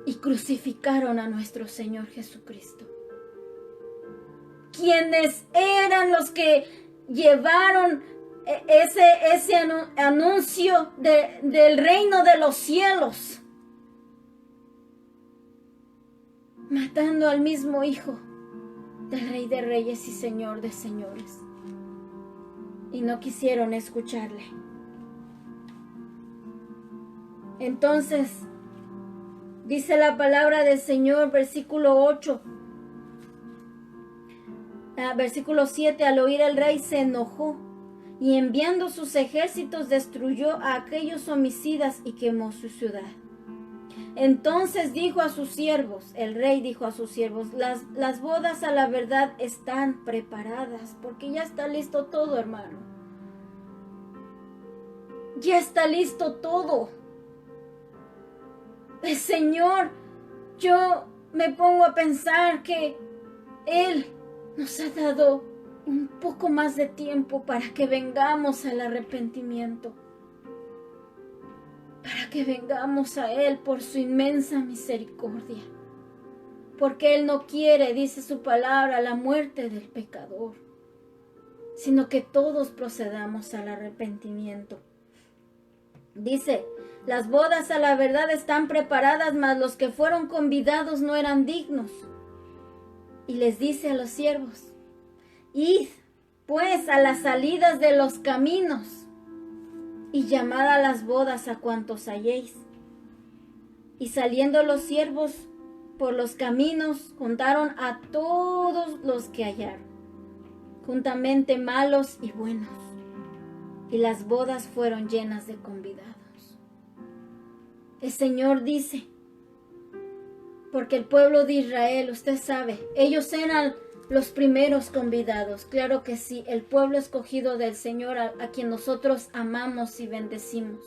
Y crucificaron a nuestro Señor Jesucristo. Quienes eran los que llevaron ese anuncio del reino de los cielos, matando al mismo Hijo del Rey de Reyes y Señor de Señores, y no quisieron escucharle. Entonces dice la palabra del Señor, versículo 8, versículo 7, al oír el rey se enojó y enviando sus ejércitos destruyó a aquellos homicidas y quemó su ciudad. Entonces dijo a sus siervos, el rey dijo a sus siervos, las bodas a la verdad están preparadas, porque ya está listo todo, hermano. Ya está listo todo. El Señor, yo me pongo a pensar que Él nos ha dado un poco más de tiempo para que vengamos al arrepentimiento. Para que vengamos a Él por su inmensa misericordia. Porque Él no quiere, dice su palabra, la muerte del pecador, sino que todos procedamos al arrepentimiento. Dice, las bodas a la verdad están preparadas, mas los que fueron convidados no eran dignos. Y les dice a los siervos, id pues a las salidas de los caminos y llamad a las bodas a cuantos halléis. Y saliendo los siervos por los caminos, contaron a todos los que hallaron, juntamente malos y buenos. Y las bodas fueron llenas de convidados. El Señor dice, porque el pueblo de Israel, usted sabe, ellos eran los primeros convidados. Claro que sí, el pueblo escogido del Señor a quien nosotros amamos y bendecimos.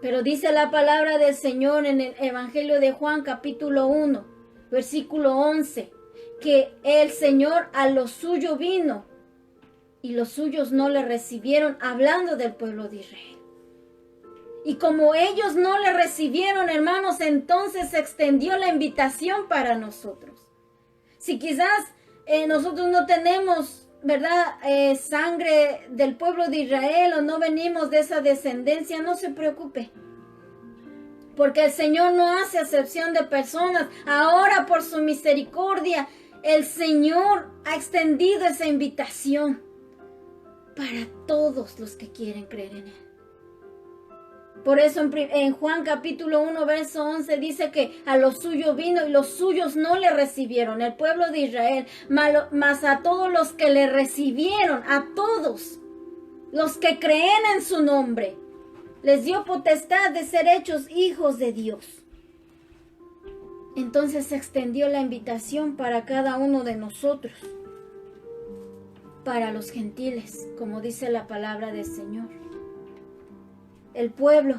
Pero dice la palabra del Señor en el Evangelio de Juan, capítulo 1, versículo 11, que el Señor a lo suyo vino y los suyos no le recibieron, hablando del pueblo de Israel. Y como ellos no le recibieron, hermanos, entonces se extendió la invitación para nosotros. Si quizás nosotros no tenemos, ¿verdad?, sangre del pueblo de Israel o no venimos de esa descendencia, no se preocupe. Porque el Señor no hace acepción de personas. Ahora, por su misericordia, el Señor ha extendido esa invitación para todos los que quieren creer en Él. Por eso en Juan capítulo 1, verso 11 dice que a los suyos vino y los suyos no le recibieron, el pueblo de Israel, mas a todos los que le recibieron, a todos los que creen en su nombre, les dio potestad de ser hechos hijos de Dios. Entonces se extendió la invitación para cada uno de nosotros, para los gentiles, como dice la palabra del Señor. El pueblo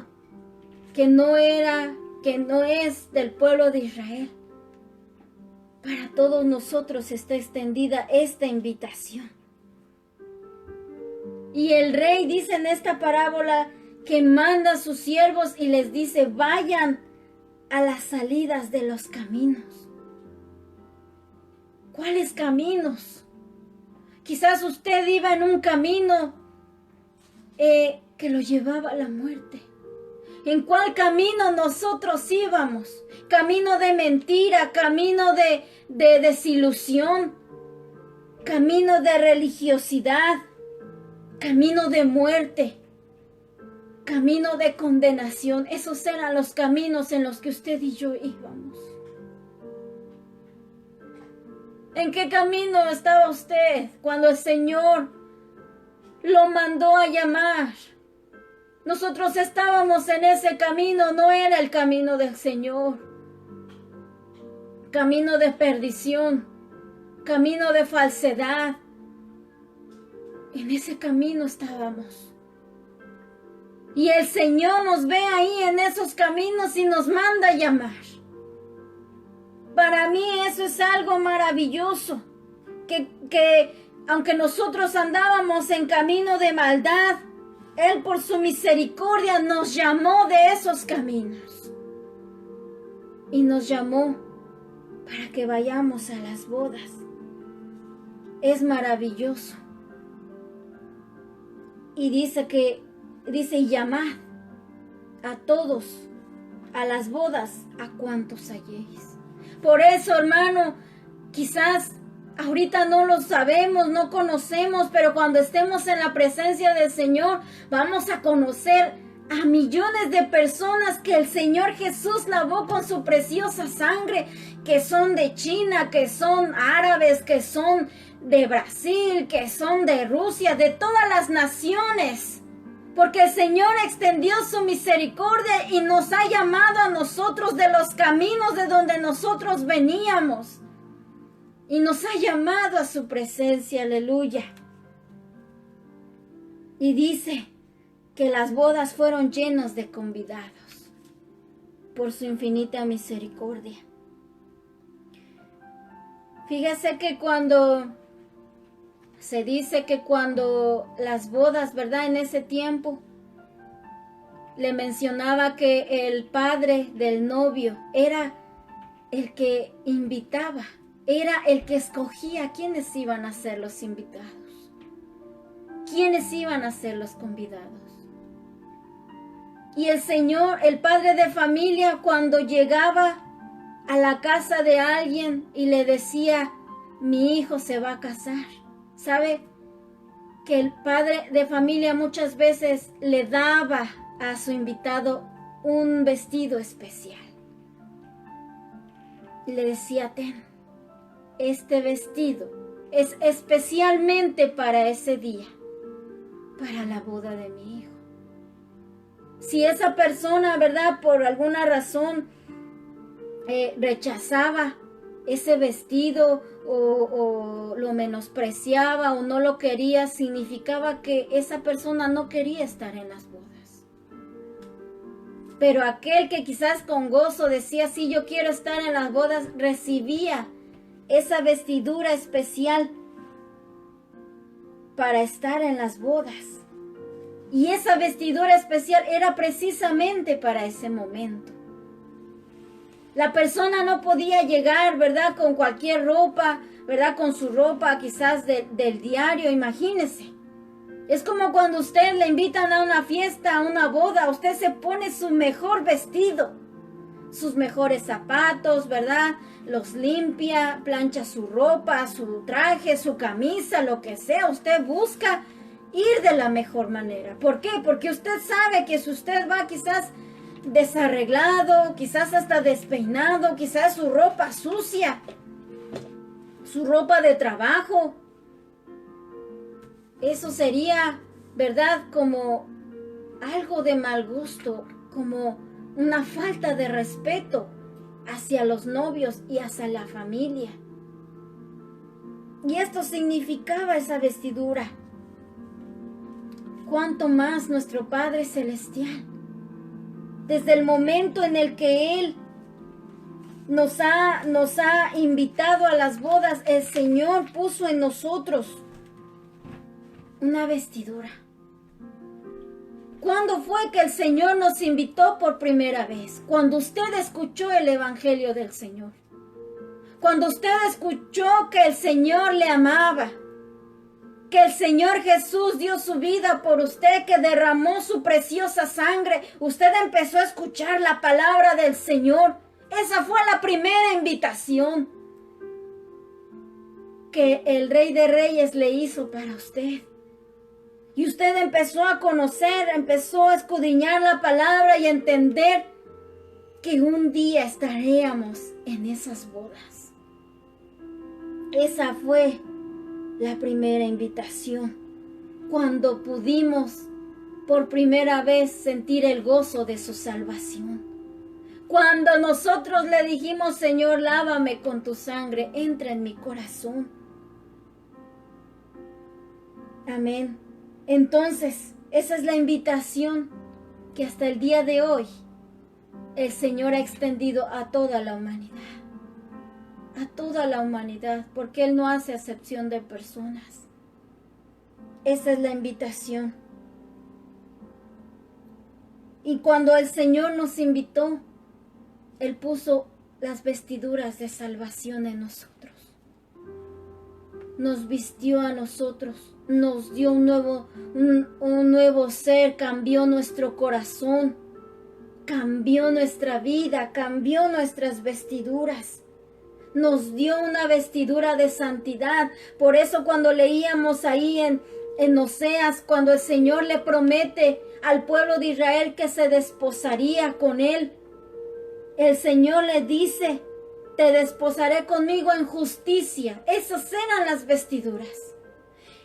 que no es del pueblo de Israel. Para todos nosotros está extendida esta invitación. Y el rey dice en esta parábola que manda a sus siervos y les dice, vayan a las salidas de los caminos. ¿Cuáles caminos? Quizás usted iba en un camino que lo llevaba a la muerte. ¿En cuál camino nosotros íbamos? Camino de mentira, camino de desilusión, camino de religiosidad, camino de muerte, camino de condenación. Esos eran los caminos en los que usted y yo íbamos. ¿En qué camino estaba usted cuando el Señor lo mandó a llamar? Nosotros estábamos en ese camino, no era el camino del Señor. Camino de perdición, camino de falsedad. En ese camino estábamos. Y el Señor nos ve ahí en esos caminos y nos manda a llamar. Para mí eso es algo maravilloso, que aunque nosotros andábamos en camino de maldad, Él por su misericordia nos llamó de esos caminos. Y nos llamó para que vayamos a las bodas. Es maravilloso. Y dice llamad a todos a las bodas a cuantos halléis. Por eso, hermano, quizás ahorita no lo sabemos, no conocemos, pero cuando estemos en la presencia del Señor, vamos a conocer a millones de personas que el Señor Jesús lavó con su preciosa sangre, que son de China, que son árabes, que son de Brasil, que son de Rusia, de todas las naciones. porque el Señor extendió su misericordia y nos ha llamado a nosotros de los caminos de donde nosotros veníamos. Y nos ha llamado a su presencia, aleluya. Y dice que las bodas fueron llenas de convidados por su infinita misericordia. Fíjese que se dice que cuando las bodas, ¿verdad? En ese tiempo, le mencionaba que el padre del novio era el que invitaba, era el que escogía quiénes iban a ser los invitados, quiénes iban a ser los convidados. Y el Señor, el padre de familia, cuando llegaba a la casa de alguien y le decía, mi hijo se va a casar, ¿sabe? Que el padre de familia muchas veces le daba a su invitado un vestido especial. Y le decía, ten, este vestido es especialmente para ese día, para la boda de mi hijo. Si esa persona, ¿verdad? Por alguna razón rechazaba ese vestido o lo menospreciaba o no lo quería, significaba que esa persona no quería estar en las bodas. Pero aquel que quizás con gozo decía, sí, yo quiero estar en las bodas, recibía esa vestidura especial para estar en las bodas. Y esa vestidura especial era precisamente para ese momento. La persona no podía llegar, ¿verdad? Con cualquier ropa, ¿verdad? Con su ropa quizás del diario, imagínese. Es como cuando usted le invitan a una fiesta, a una boda, usted se pone su mejor vestido, sus mejores zapatos, ¿verdad? Los limpia, plancha su ropa, su traje, su camisa, lo que sea. Usted busca ir de la mejor manera. ¿Por qué? Porque usted sabe que si usted va quizás desarreglado, quizás hasta despeinado, quizás su ropa sucia, su ropa de trabajo, eso sería, ¿verdad? Como algo de mal gusto, como una falta de respeto hacia los novios y hacia la familia. Y esto significaba esa vestidura. Cuánto más nuestro Padre Celestial, desde el momento en el que Él nos ha invitado a las bodas, el Señor puso en nosotros una vestidura. ¿Cuándo fue que el Señor nos invitó por primera vez? Cuando usted escuchó el Evangelio del Señor. Cuando usted escuchó que el Señor le amaba, que el Señor Jesús dio su vida por usted, que derramó su preciosa sangre. Usted empezó a escuchar la palabra del Señor. Esa fue la primera invitación que el Rey de Reyes le hizo para usted. Y usted empezó a conocer, empezó a escudriñar la palabra y a entender que un día estaríamos en esas bodas. Esa fue la primera invitación, cuando pudimos por primera vez sentir el gozo de su salvación. Cuando nosotros le dijimos, Señor, lávame con tu sangre, entra en mi corazón. Amén. Entonces, esa es la invitación que hasta el día de hoy el Señor ha extendido a toda la humanidad. A toda la humanidad, porque Él no hace acepción de personas. Esa es la invitación. Y cuando el Señor nos invitó, Él puso las vestiduras de salvación en nosotros. Nos vistió a nosotros, nos dio un nuevo ser, cambió nuestro corazón, cambió nuestra vida, cambió nuestras vestiduras. Nos dio una vestidura de santidad. Por eso cuando leíamos ahí en Oseas, cuando el Señor le promete al pueblo de Israel que se desposaría con él, el Señor le dice, te desposaré conmigo en justicia. Esas eran las vestiduras.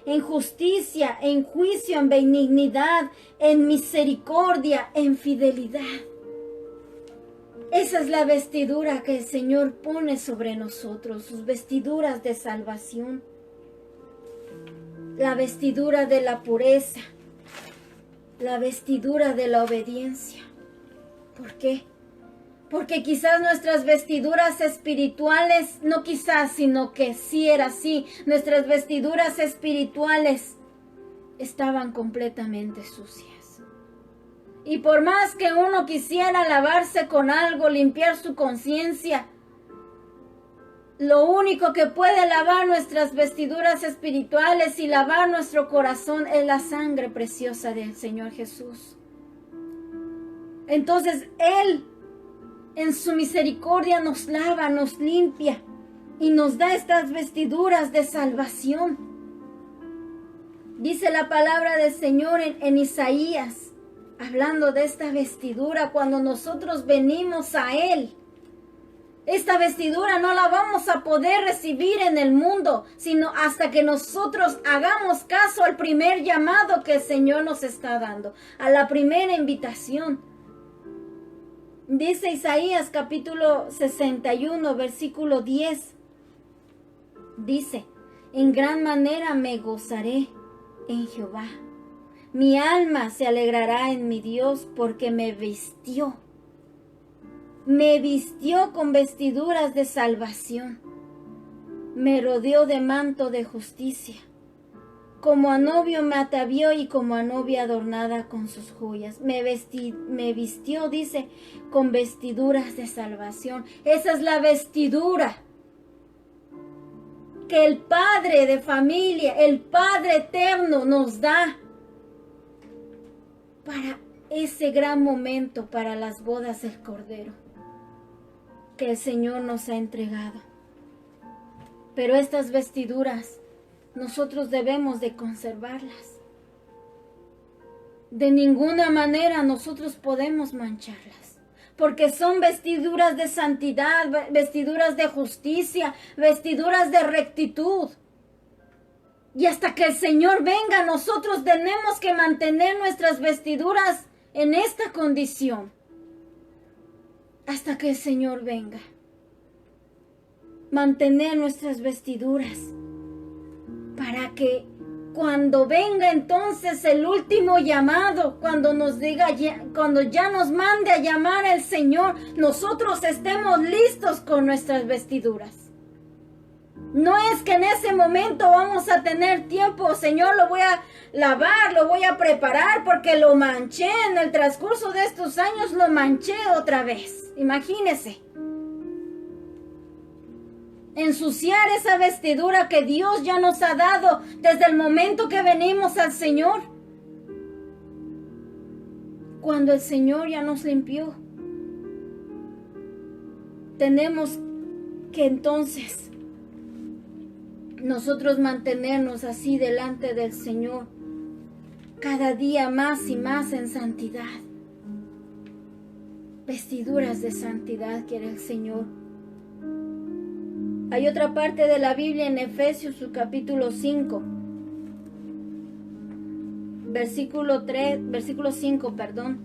en justicia, en juicio, en benignidad, en misericordia, en fidelidad. Esa es la vestidura que el Señor pone sobre nosotros, sus vestiduras de salvación. La vestidura de la pureza, la vestidura de la obediencia. ¿Por qué? Porque quizás nuestras vestiduras espirituales, no quizás, sino que sí era así, nuestras vestiduras espirituales estaban completamente sucias. Y por más que uno quisiera lavarse con algo, limpiar su conciencia, lo único que puede lavar nuestras vestiduras espirituales y lavar nuestro corazón es la sangre preciosa del Señor Jesús. Entonces Él, en su misericordia, nos lava, nos limpia y nos da estas vestiduras de salvación. Dice la palabra del Señor en Isaías, hablando de esta vestidura, cuando nosotros venimos a Él. Esta vestidura no la vamos a poder recibir en el mundo, sino hasta que nosotros hagamos caso al primer llamado que el Señor nos está dando, a la primera invitación. Dice Isaías capítulo 61, versículo 10. Dice, en gran manera me gozaré en Jehová. Mi alma se alegrará en mi Dios porque me vistió. Me vistió con vestiduras de salvación. Me rodeó de manto de justicia. Como a novio me atavió y como a novia adornada con sus joyas. Me vistió, dice, con vestiduras de salvación. Esa es la vestidura que el Padre de familia, el Padre eterno nos da para ese gran momento, para las bodas del Cordero que el Señor nos ha entregado. Pero estas vestiduras nosotros debemos de conservarlas. De ninguna manera nosotros podemos mancharlas, porque son vestiduras de santidad, vestiduras de justicia, vestiduras de rectitud. Y hasta que el Señor venga, nosotros tenemos que mantener nuestras vestiduras en esta condición. Hasta que el Señor venga. Mantener nuestras vestiduras para que cuando venga entonces el último llamado, cuando nos diga, cuando ya nos mande a llamar al Señor, nosotros estemos listos con nuestras vestiduras. No es que en ese momento vamos a tener tiempo, Señor, lo voy a lavar, lo voy a preparar porque lo manché en el transcurso de estos años, lo manché otra vez. Imagínese. Ensuciar esa vestidura que Dios ya nos ha dado desde el momento que venimos al Señor. Cuando el Señor ya nos limpió. Tenemos que entonces nosotros mantenernos así delante del Señor, cada día más y más en santidad. Vestiduras de santidad quiere el Señor. Hay otra parte de la Biblia en Efesios, su capítulo 5, versículo 5, perdón.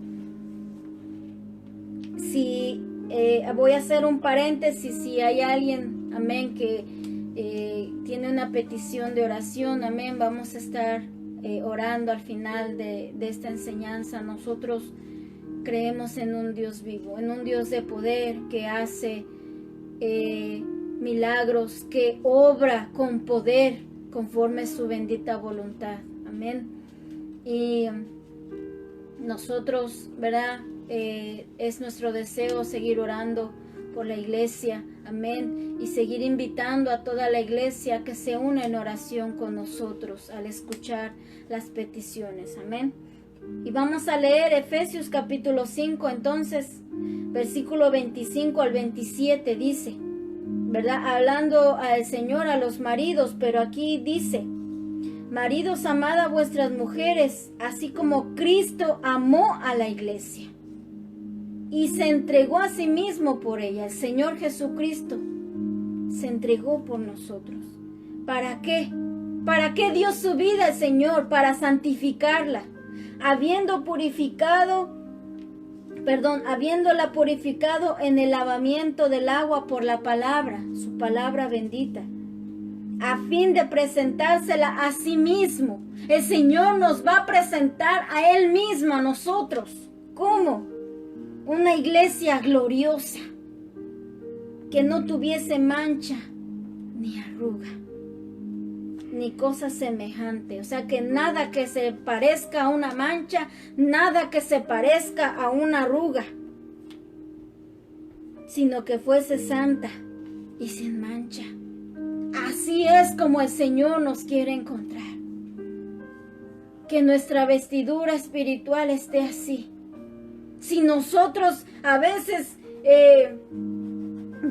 Si voy a hacer un paréntesis, si hay alguien, amén, que tiene una petición de oración, amén, vamos a estar orando al final de esta enseñanza. Nosotros creemos en un Dios vivo, en un Dios de poder que hace milagros, que obra con poder conforme su bendita voluntad, amén. Y nosotros, ¿verdad? Es nuestro deseo seguir orando por la iglesia, amén, y seguir invitando a toda la iglesia a que se una en oración con nosotros al escuchar las peticiones, amén. Y vamos a leer Efesios capítulo 5, entonces, versículo 25 al 27 dice, ¿verdad? Hablando al Señor, a los maridos, pero aquí dice, maridos, amad a vuestras mujeres, así como Cristo amó a la iglesia y se entregó a sí mismo por ella. El Señor Jesucristo se entregó por nosotros. ¿Para qué? ¿Para qué dio su vida el Señor? Para santificarla, habiéndola purificado en el lavamiento del agua por la palabra, su palabra bendita, a fin de presentársela a sí mismo. El Señor nos va a presentar a Él mismo, a nosotros. ¿Cómo? Una iglesia gloriosa, que no tuviese mancha, ni arruga, ni cosa semejante. O sea, que nada que se parezca a una mancha, nada que se parezca a una arruga, sino que fuese santa y sin mancha. Así es como el Señor nos quiere encontrar. Que nuestra vestidura espiritual esté así. Si nosotros a veces,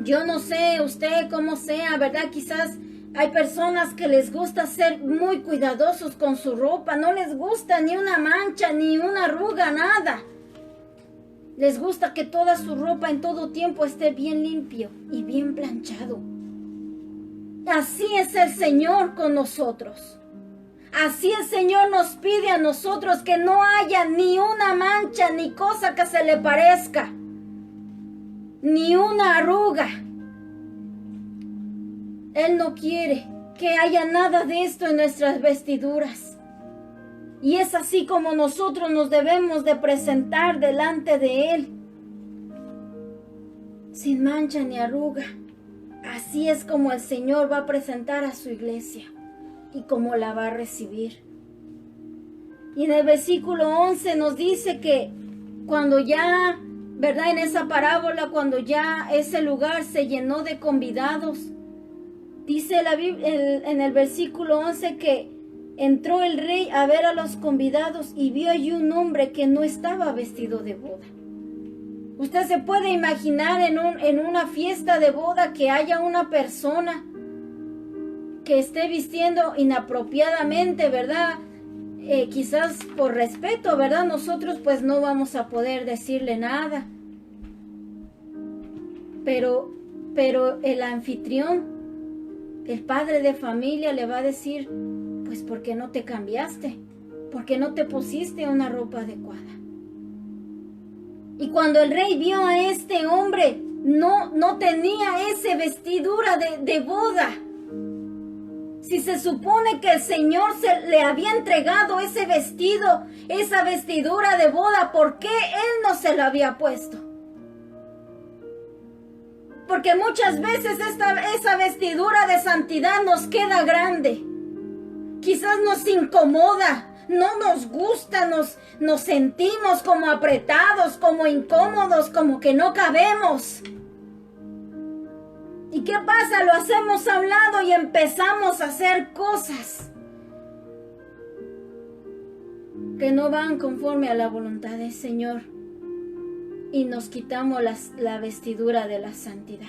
yo no sé usted cómo sea, ¿verdad? Quizás hay personas que les gusta ser muy cuidadosos con su ropa. No les gusta ni una mancha, ni una arruga, nada. Les gusta que toda su ropa en todo tiempo esté bien limpio y bien planchado. Así es el Señor con nosotros. Así el Señor nos pide a nosotros que no haya ni una mancha, ni cosa que se le parezca, ni una arruga. Él no quiere que haya nada de esto en nuestras vestiduras. Y es así como nosotros nos debemos de presentar delante de Él, sin mancha ni arruga. Así es como el Señor va a presentar a su iglesia y como la va a recibir. Y en el versículo 11 nos dice que cuando ya, ¿verdad? En esa parábola, cuando ya ese lugar se llenó de convidados, dice la Biblia, en el versículo 11, que entró el rey a ver a los convidados y vio allí un hombre que no estaba vestido de boda. Usted se puede imaginar en una fiesta de boda que haya una persona que esté vistiendo inapropiadamente, ¿verdad? Quizás por respeto, ¿verdad? Nosotros pues no vamos a poder decirle nada. Pero el anfitrión, el padre de familia, le va a decir, pues ¿por qué no te cambiaste? ¿Por qué no te pusiste una ropa adecuada? Y cuando el rey vio a este hombre, no tenía esa vestidura de boda. Si se supone que el Señor le había entregado ese vestido, esa vestidura de boda, ¿por qué Él no se la había puesto? Porque muchas veces esa vestidura de santidad nos queda grande. Quizás nos incomoda, no nos gusta, nos sentimos como apretados, como incómodos, como que no cabemos. ¿Y qué pasa? Lo hacemos a un lado y empezamos a hacer cosas que no van conforme a la voluntad del Señor. Y nos quitamos la vestidura de la santidad.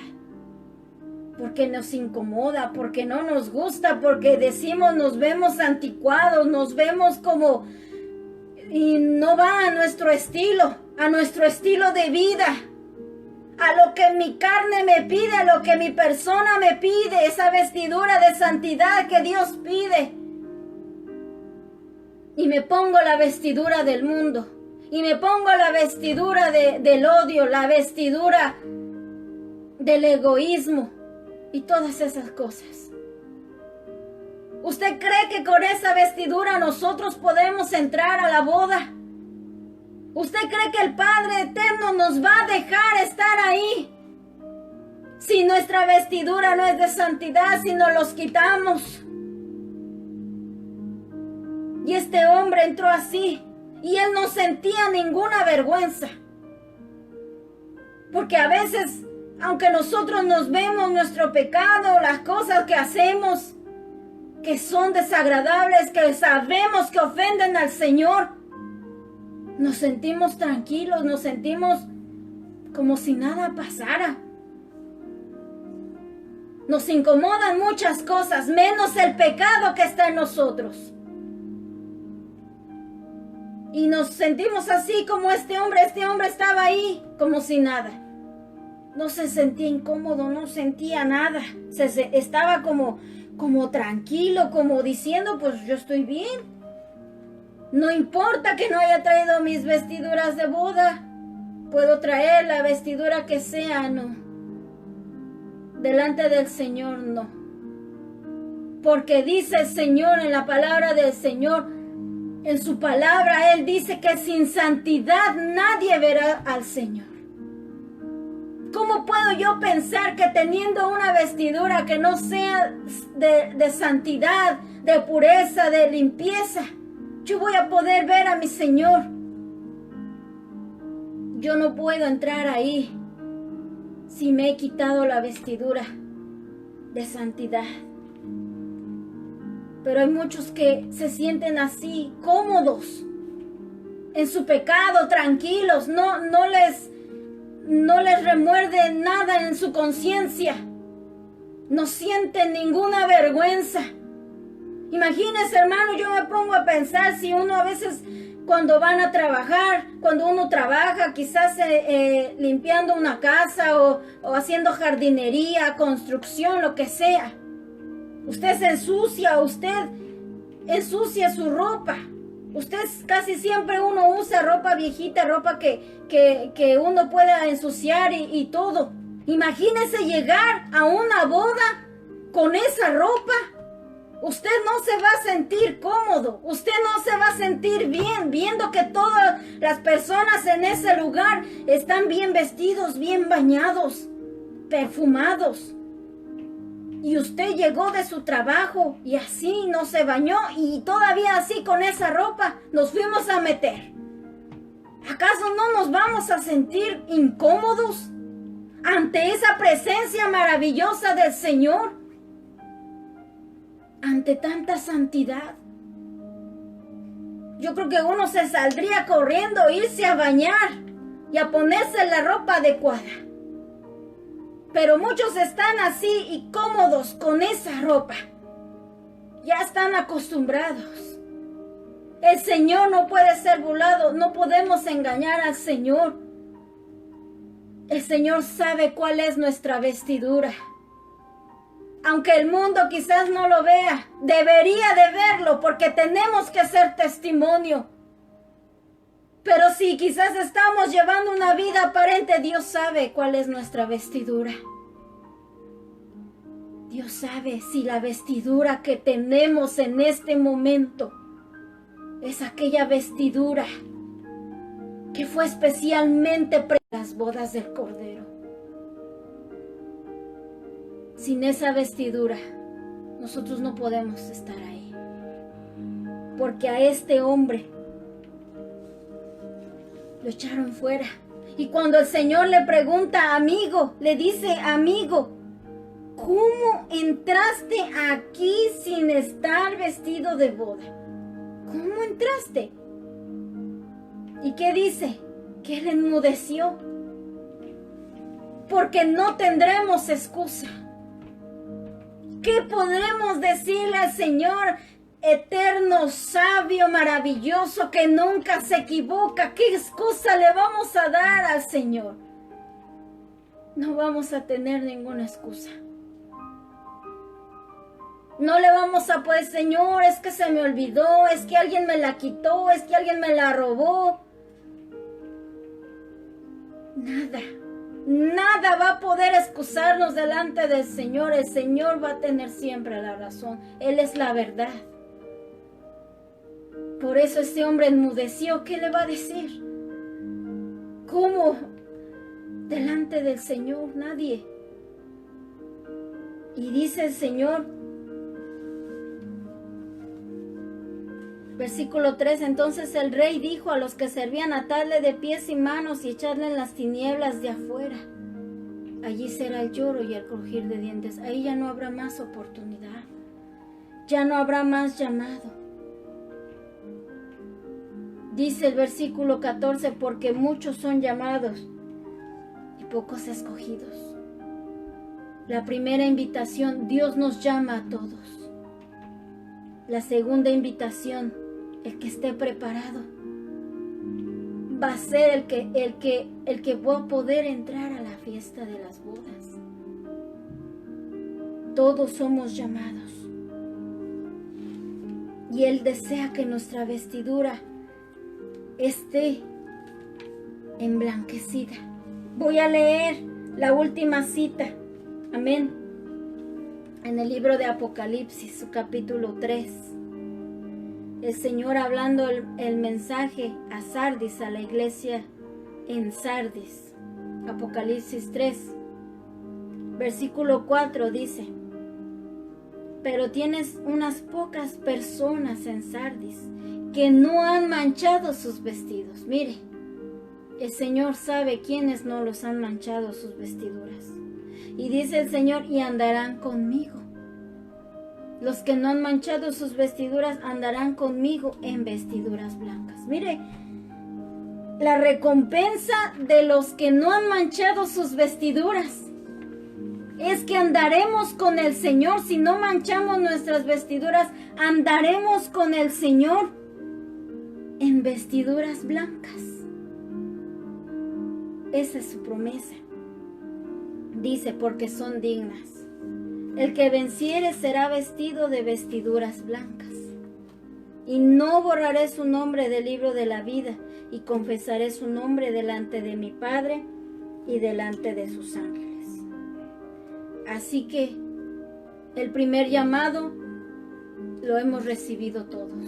Porque nos incomoda, porque no nos gusta, porque decimos, nos vemos anticuados, nos vemos como... Y no va a nuestro estilo de vida. A lo que mi carne me pide, a lo que mi persona me pide, esa vestidura de santidad que Dios pide. Y me pongo la vestidura del mundo, y me pongo la vestidura del odio, la vestidura del egoísmo y todas esas cosas. ¿Usted cree que con esa vestidura nosotros podemos entrar a la boda? ¿Usted cree que el Padre Eterno nos va a dejar estar ahí? Si nuestra vestidura no es de santidad, si nos los quitamos. Y este hombre entró así, y él no sentía ninguna vergüenza. Porque a veces, aunque nosotros nos vemos nuestro pecado, las cosas que hacemos, que son desagradables, que sabemos que ofenden al Señor, nos sentimos tranquilos, nos sentimos como si nada pasara. Nos incomodan muchas cosas, menos el pecado que está en nosotros. Y nos sentimos así como este hombre estaba ahí, como si nada. No se sentía incómodo, no sentía nada. Estaba como como tranquilo, como diciendo, pues yo estoy bien. No importa que no haya traído mis vestiduras de boda. Puedo traer la vestidura que sea, no. Delante del Señor, no. Porque dice el Señor en la palabra del Señor, en su palabra, Él dice que sin santidad nadie verá al Señor. ¿Cómo puedo yo pensar que teniendo una vestidura que no sea de santidad, de pureza, de limpieza, yo voy a poder ver a mi Señor? Yo no puedo entrar ahí si me he quitado la vestidura de santidad. Pero hay muchos que se sienten así, cómodos, en su pecado, tranquilos, no les remuerde nada en su conciencia, no sienten ninguna vergüenza. Imagínense, hermano, yo me pongo a pensar si uno a veces cuando van a trabajar, cuando uno trabaja, quizás limpiando una casa o haciendo jardinería, construcción, lo que sea. Usted se ensucia, usted ensucia su ropa. Usted casi siempre uno usa ropa viejita, ropa que uno pueda ensuciar y todo. Imagínese llegar a una boda con esa ropa. Usted no se va a sentir cómodo, usted no se va a sentir bien, viendo que todas las personas en ese lugar están bien vestidos, bien bañados, perfumados. Y usted llegó de su trabajo y así no se bañó y todavía así con esa ropa nos fuimos a meter. ¿Acaso no nos vamos a sentir incómodos ante esa presencia maravillosa del Señor? Ante tanta santidad. Yo creo que uno se saldría corriendo, irse a bañar y a ponerse la ropa adecuada. Pero muchos están así y cómodos con esa ropa. Ya están acostumbrados. El Señor no puede ser burlado, no podemos engañar al Señor. El Señor sabe cuál es nuestra vestidura. Aunque el mundo quizás no lo vea, debería de verlo porque tenemos que ser testimonio. Pero si quizás estamos llevando una vida aparente, Dios sabe cuál es nuestra vestidura. Dios sabe si la vestidura que tenemos en este momento es aquella vestidura que fue especialmente para las bodas del Cordero. Sin esa vestidura, nosotros no podemos estar ahí. Porque a este hombre lo echaron fuera. Y cuando el Señor le pregunta, amigo, le dice, amigo, ¿cómo entraste aquí sin estar vestido de boda? ¿Cómo entraste? ¿Y qué dice? Que él enmudeció. Porque no tendremos excusa. ¿Qué podremos decirle al Señor eterno, sabio, maravilloso, que nunca se equivoca? ¿Qué excusa le vamos a dar al Señor? No vamos a tener ninguna excusa. No le vamos a poder, Señor, es que se me olvidó, es que alguien me la quitó, es que alguien me la robó. Nada va a poder excusarnos delante del Señor. El Señor va a tener siempre la razón. Él es la verdad. Por eso este hombre enmudeció. ¿Qué le va a decir? ¿Cómo? Delante del Señor, nadie. Y dice el Señor, versículo 3, entonces el rey dijo a los que servían, atarle de pies y manos y echarle en las tinieblas de afuera. Allí será el lloro y el crujir de dientes. Ahí ya no habrá más oportunidad. Ya no habrá más llamado. Dice el versículo 14, porque muchos son llamados y pocos escogidos. La primera invitación, Dios nos llama a todos. La segunda invitación, el que esté preparado va a ser el que va a poder entrar a la fiesta de las bodas. Todos somos llamados. Y Él desea que nuestra vestidura esté emblanquecida. Voy a leer la última cita. Amén. En el libro de Apocalipsis, su capítulo 3. El Señor hablando el mensaje a Sardis, a la iglesia en Sardis. Apocalipsis 3, versículo 4 dice: pero tienes unas pocas personas en Sardis que no han manchado sus vestidos. Mire, el Señor sabe quiénes no los han manchado sus vestiduras. Y dice el Señor, y andarán conmigo. Los que no han manchado sus vestiduras andarán conmigo en vestiduras blancas. Mire, la recompensa de los que no han manchado sus vestiduras es que andaremos con el Señor. Si no manchamos nuestras vestiduras, andaremos con el Señor en vestiduras blancas. Esa es su promesa. Dice, porque son dignas. El que venciere será vestido de vestiduras blancas. Y no borraré su nombre del libro de la vida, y confesaré su nombre delante de mi Padre y delante de sus ángeles. Así que el primer llamado lo hemos recibido todos.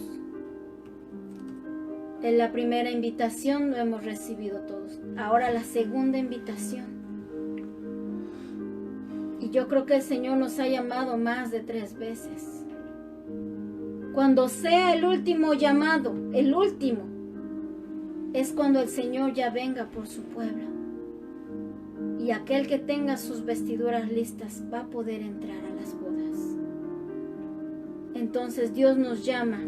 En la primera invitación lo hemos recibido todos. Ahora la segunda invitación. Y yo creo que el Señor nos ha llamado más de 3 veces. Cuando sea el último llamado, el último, es cuando el Señor ya venga por su pueblo. Y aquel que tenga sus vestiduras listas va a poder entrar a las bodas. Entonces Dios nos llama,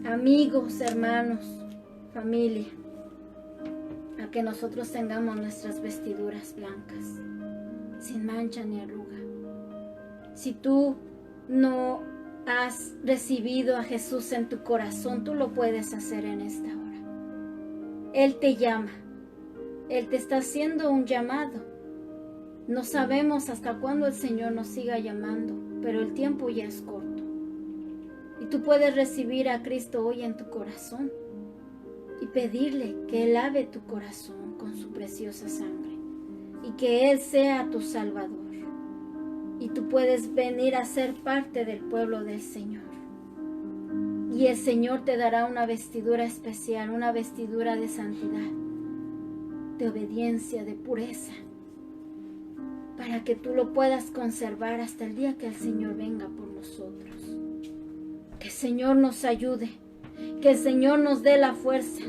amigos, hermanos, familia, a que nosotros tengamos nuestras vestiduras blancas, sin mancha ni arruga. Si tú no has recibido a Jesús en tu corazón, tú lo puedes hacer en esta hora. Él te llama. Él te está haciendo un llamado. No sabemos hasta cuándo el Señor nos siga llamando, pero el tiempo ya es corto. Y tú puedes recibir a Cristo hoy en tu corazón y pedirle que Él lave tu corazón con su preciosa sangre y que Él sea tu Salvador. Y tú puedes venir a ser parte del pueblo del Señor. Y el Señor te dará una vestidura especial, una vestidura de santidad, de obediencia, de pureza, para que tú lo puedas conservar hasta el día que el Señor venga por nosotros. Que el Señor nos ayude, que el Señor nos dé la fuerza,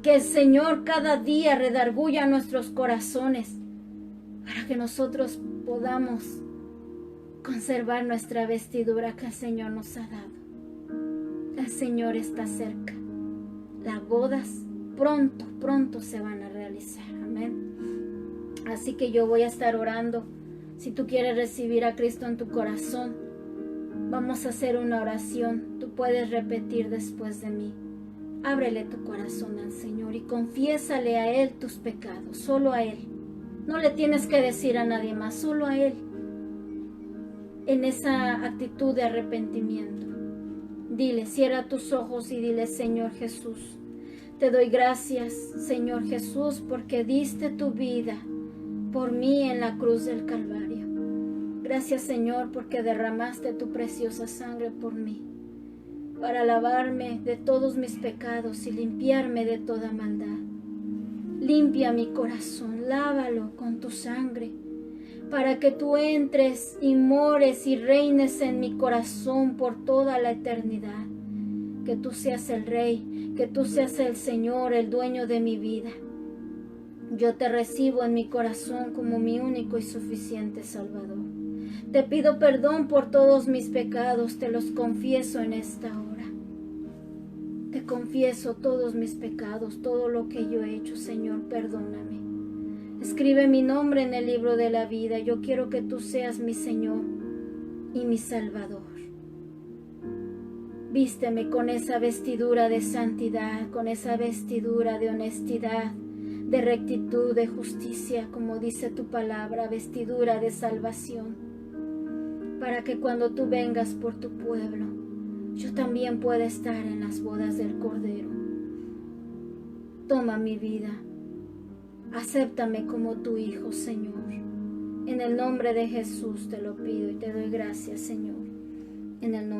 que el Señor cada día redarguya nuestros corazones, para que nosotros podamos conservar nuestra vestidura que el Señor nos ha dado. El Señor está cerca. Las bodas pronto se van a realizar. Amén. Así que yo voy a estar orando. Si tú quieres recibir a Cristo en tu corazón, vamos a hacer una oración. Tú puedes repetir después de mí. Ábrele tu corazón al Señor y confiésale a Él tus pecados, solo a Él. No le tienes que decir a nadie más, solo a Él. En esa actitud de arrepentimiento, dile, cierra tus ojos y dile, Señor Jesús, te doy gracias, Señor Jesús, porque diste tu vida por mí en la cruz del Calvario. Gracias, Señor, porque derramaste tu preciosa sangre por mí, para lavarme de todos mis pecados y limpiarme de toda maldad. Limpia mi corazón, lávalo con tu sangre, para que tú entres y mores y reines en mi corazón por toda la eternidad. Que tú seas el Rey, que tú seas el Señor, el dueño de mi vida. Yo te recibo en mi corazón como mi único y suficiente Salvador. Te pido perdón por todos mis pecados, te los confieso en esta hora. Te confieso todos mis pecados, todo lo que yo he hecho, Señor, perdóname. Escribe mi nombre en el libro de la vida. Yo quiero que tú seas mi Señor y mi Salvador. Vísteme con esa vestidura de santidad, con esa vestidura de honestidad, de rectitud, de justicia, como dice tu palabra, vestidura de salvación, para que cuando tú vengas por tu pueblo, yo también pueda estar en las bodas del Cordero. Toma mi vida, acéptame como tu Hijo, Señor. En el nombre de Jesús te lo pido y te doy gracias, Señor. En el nombre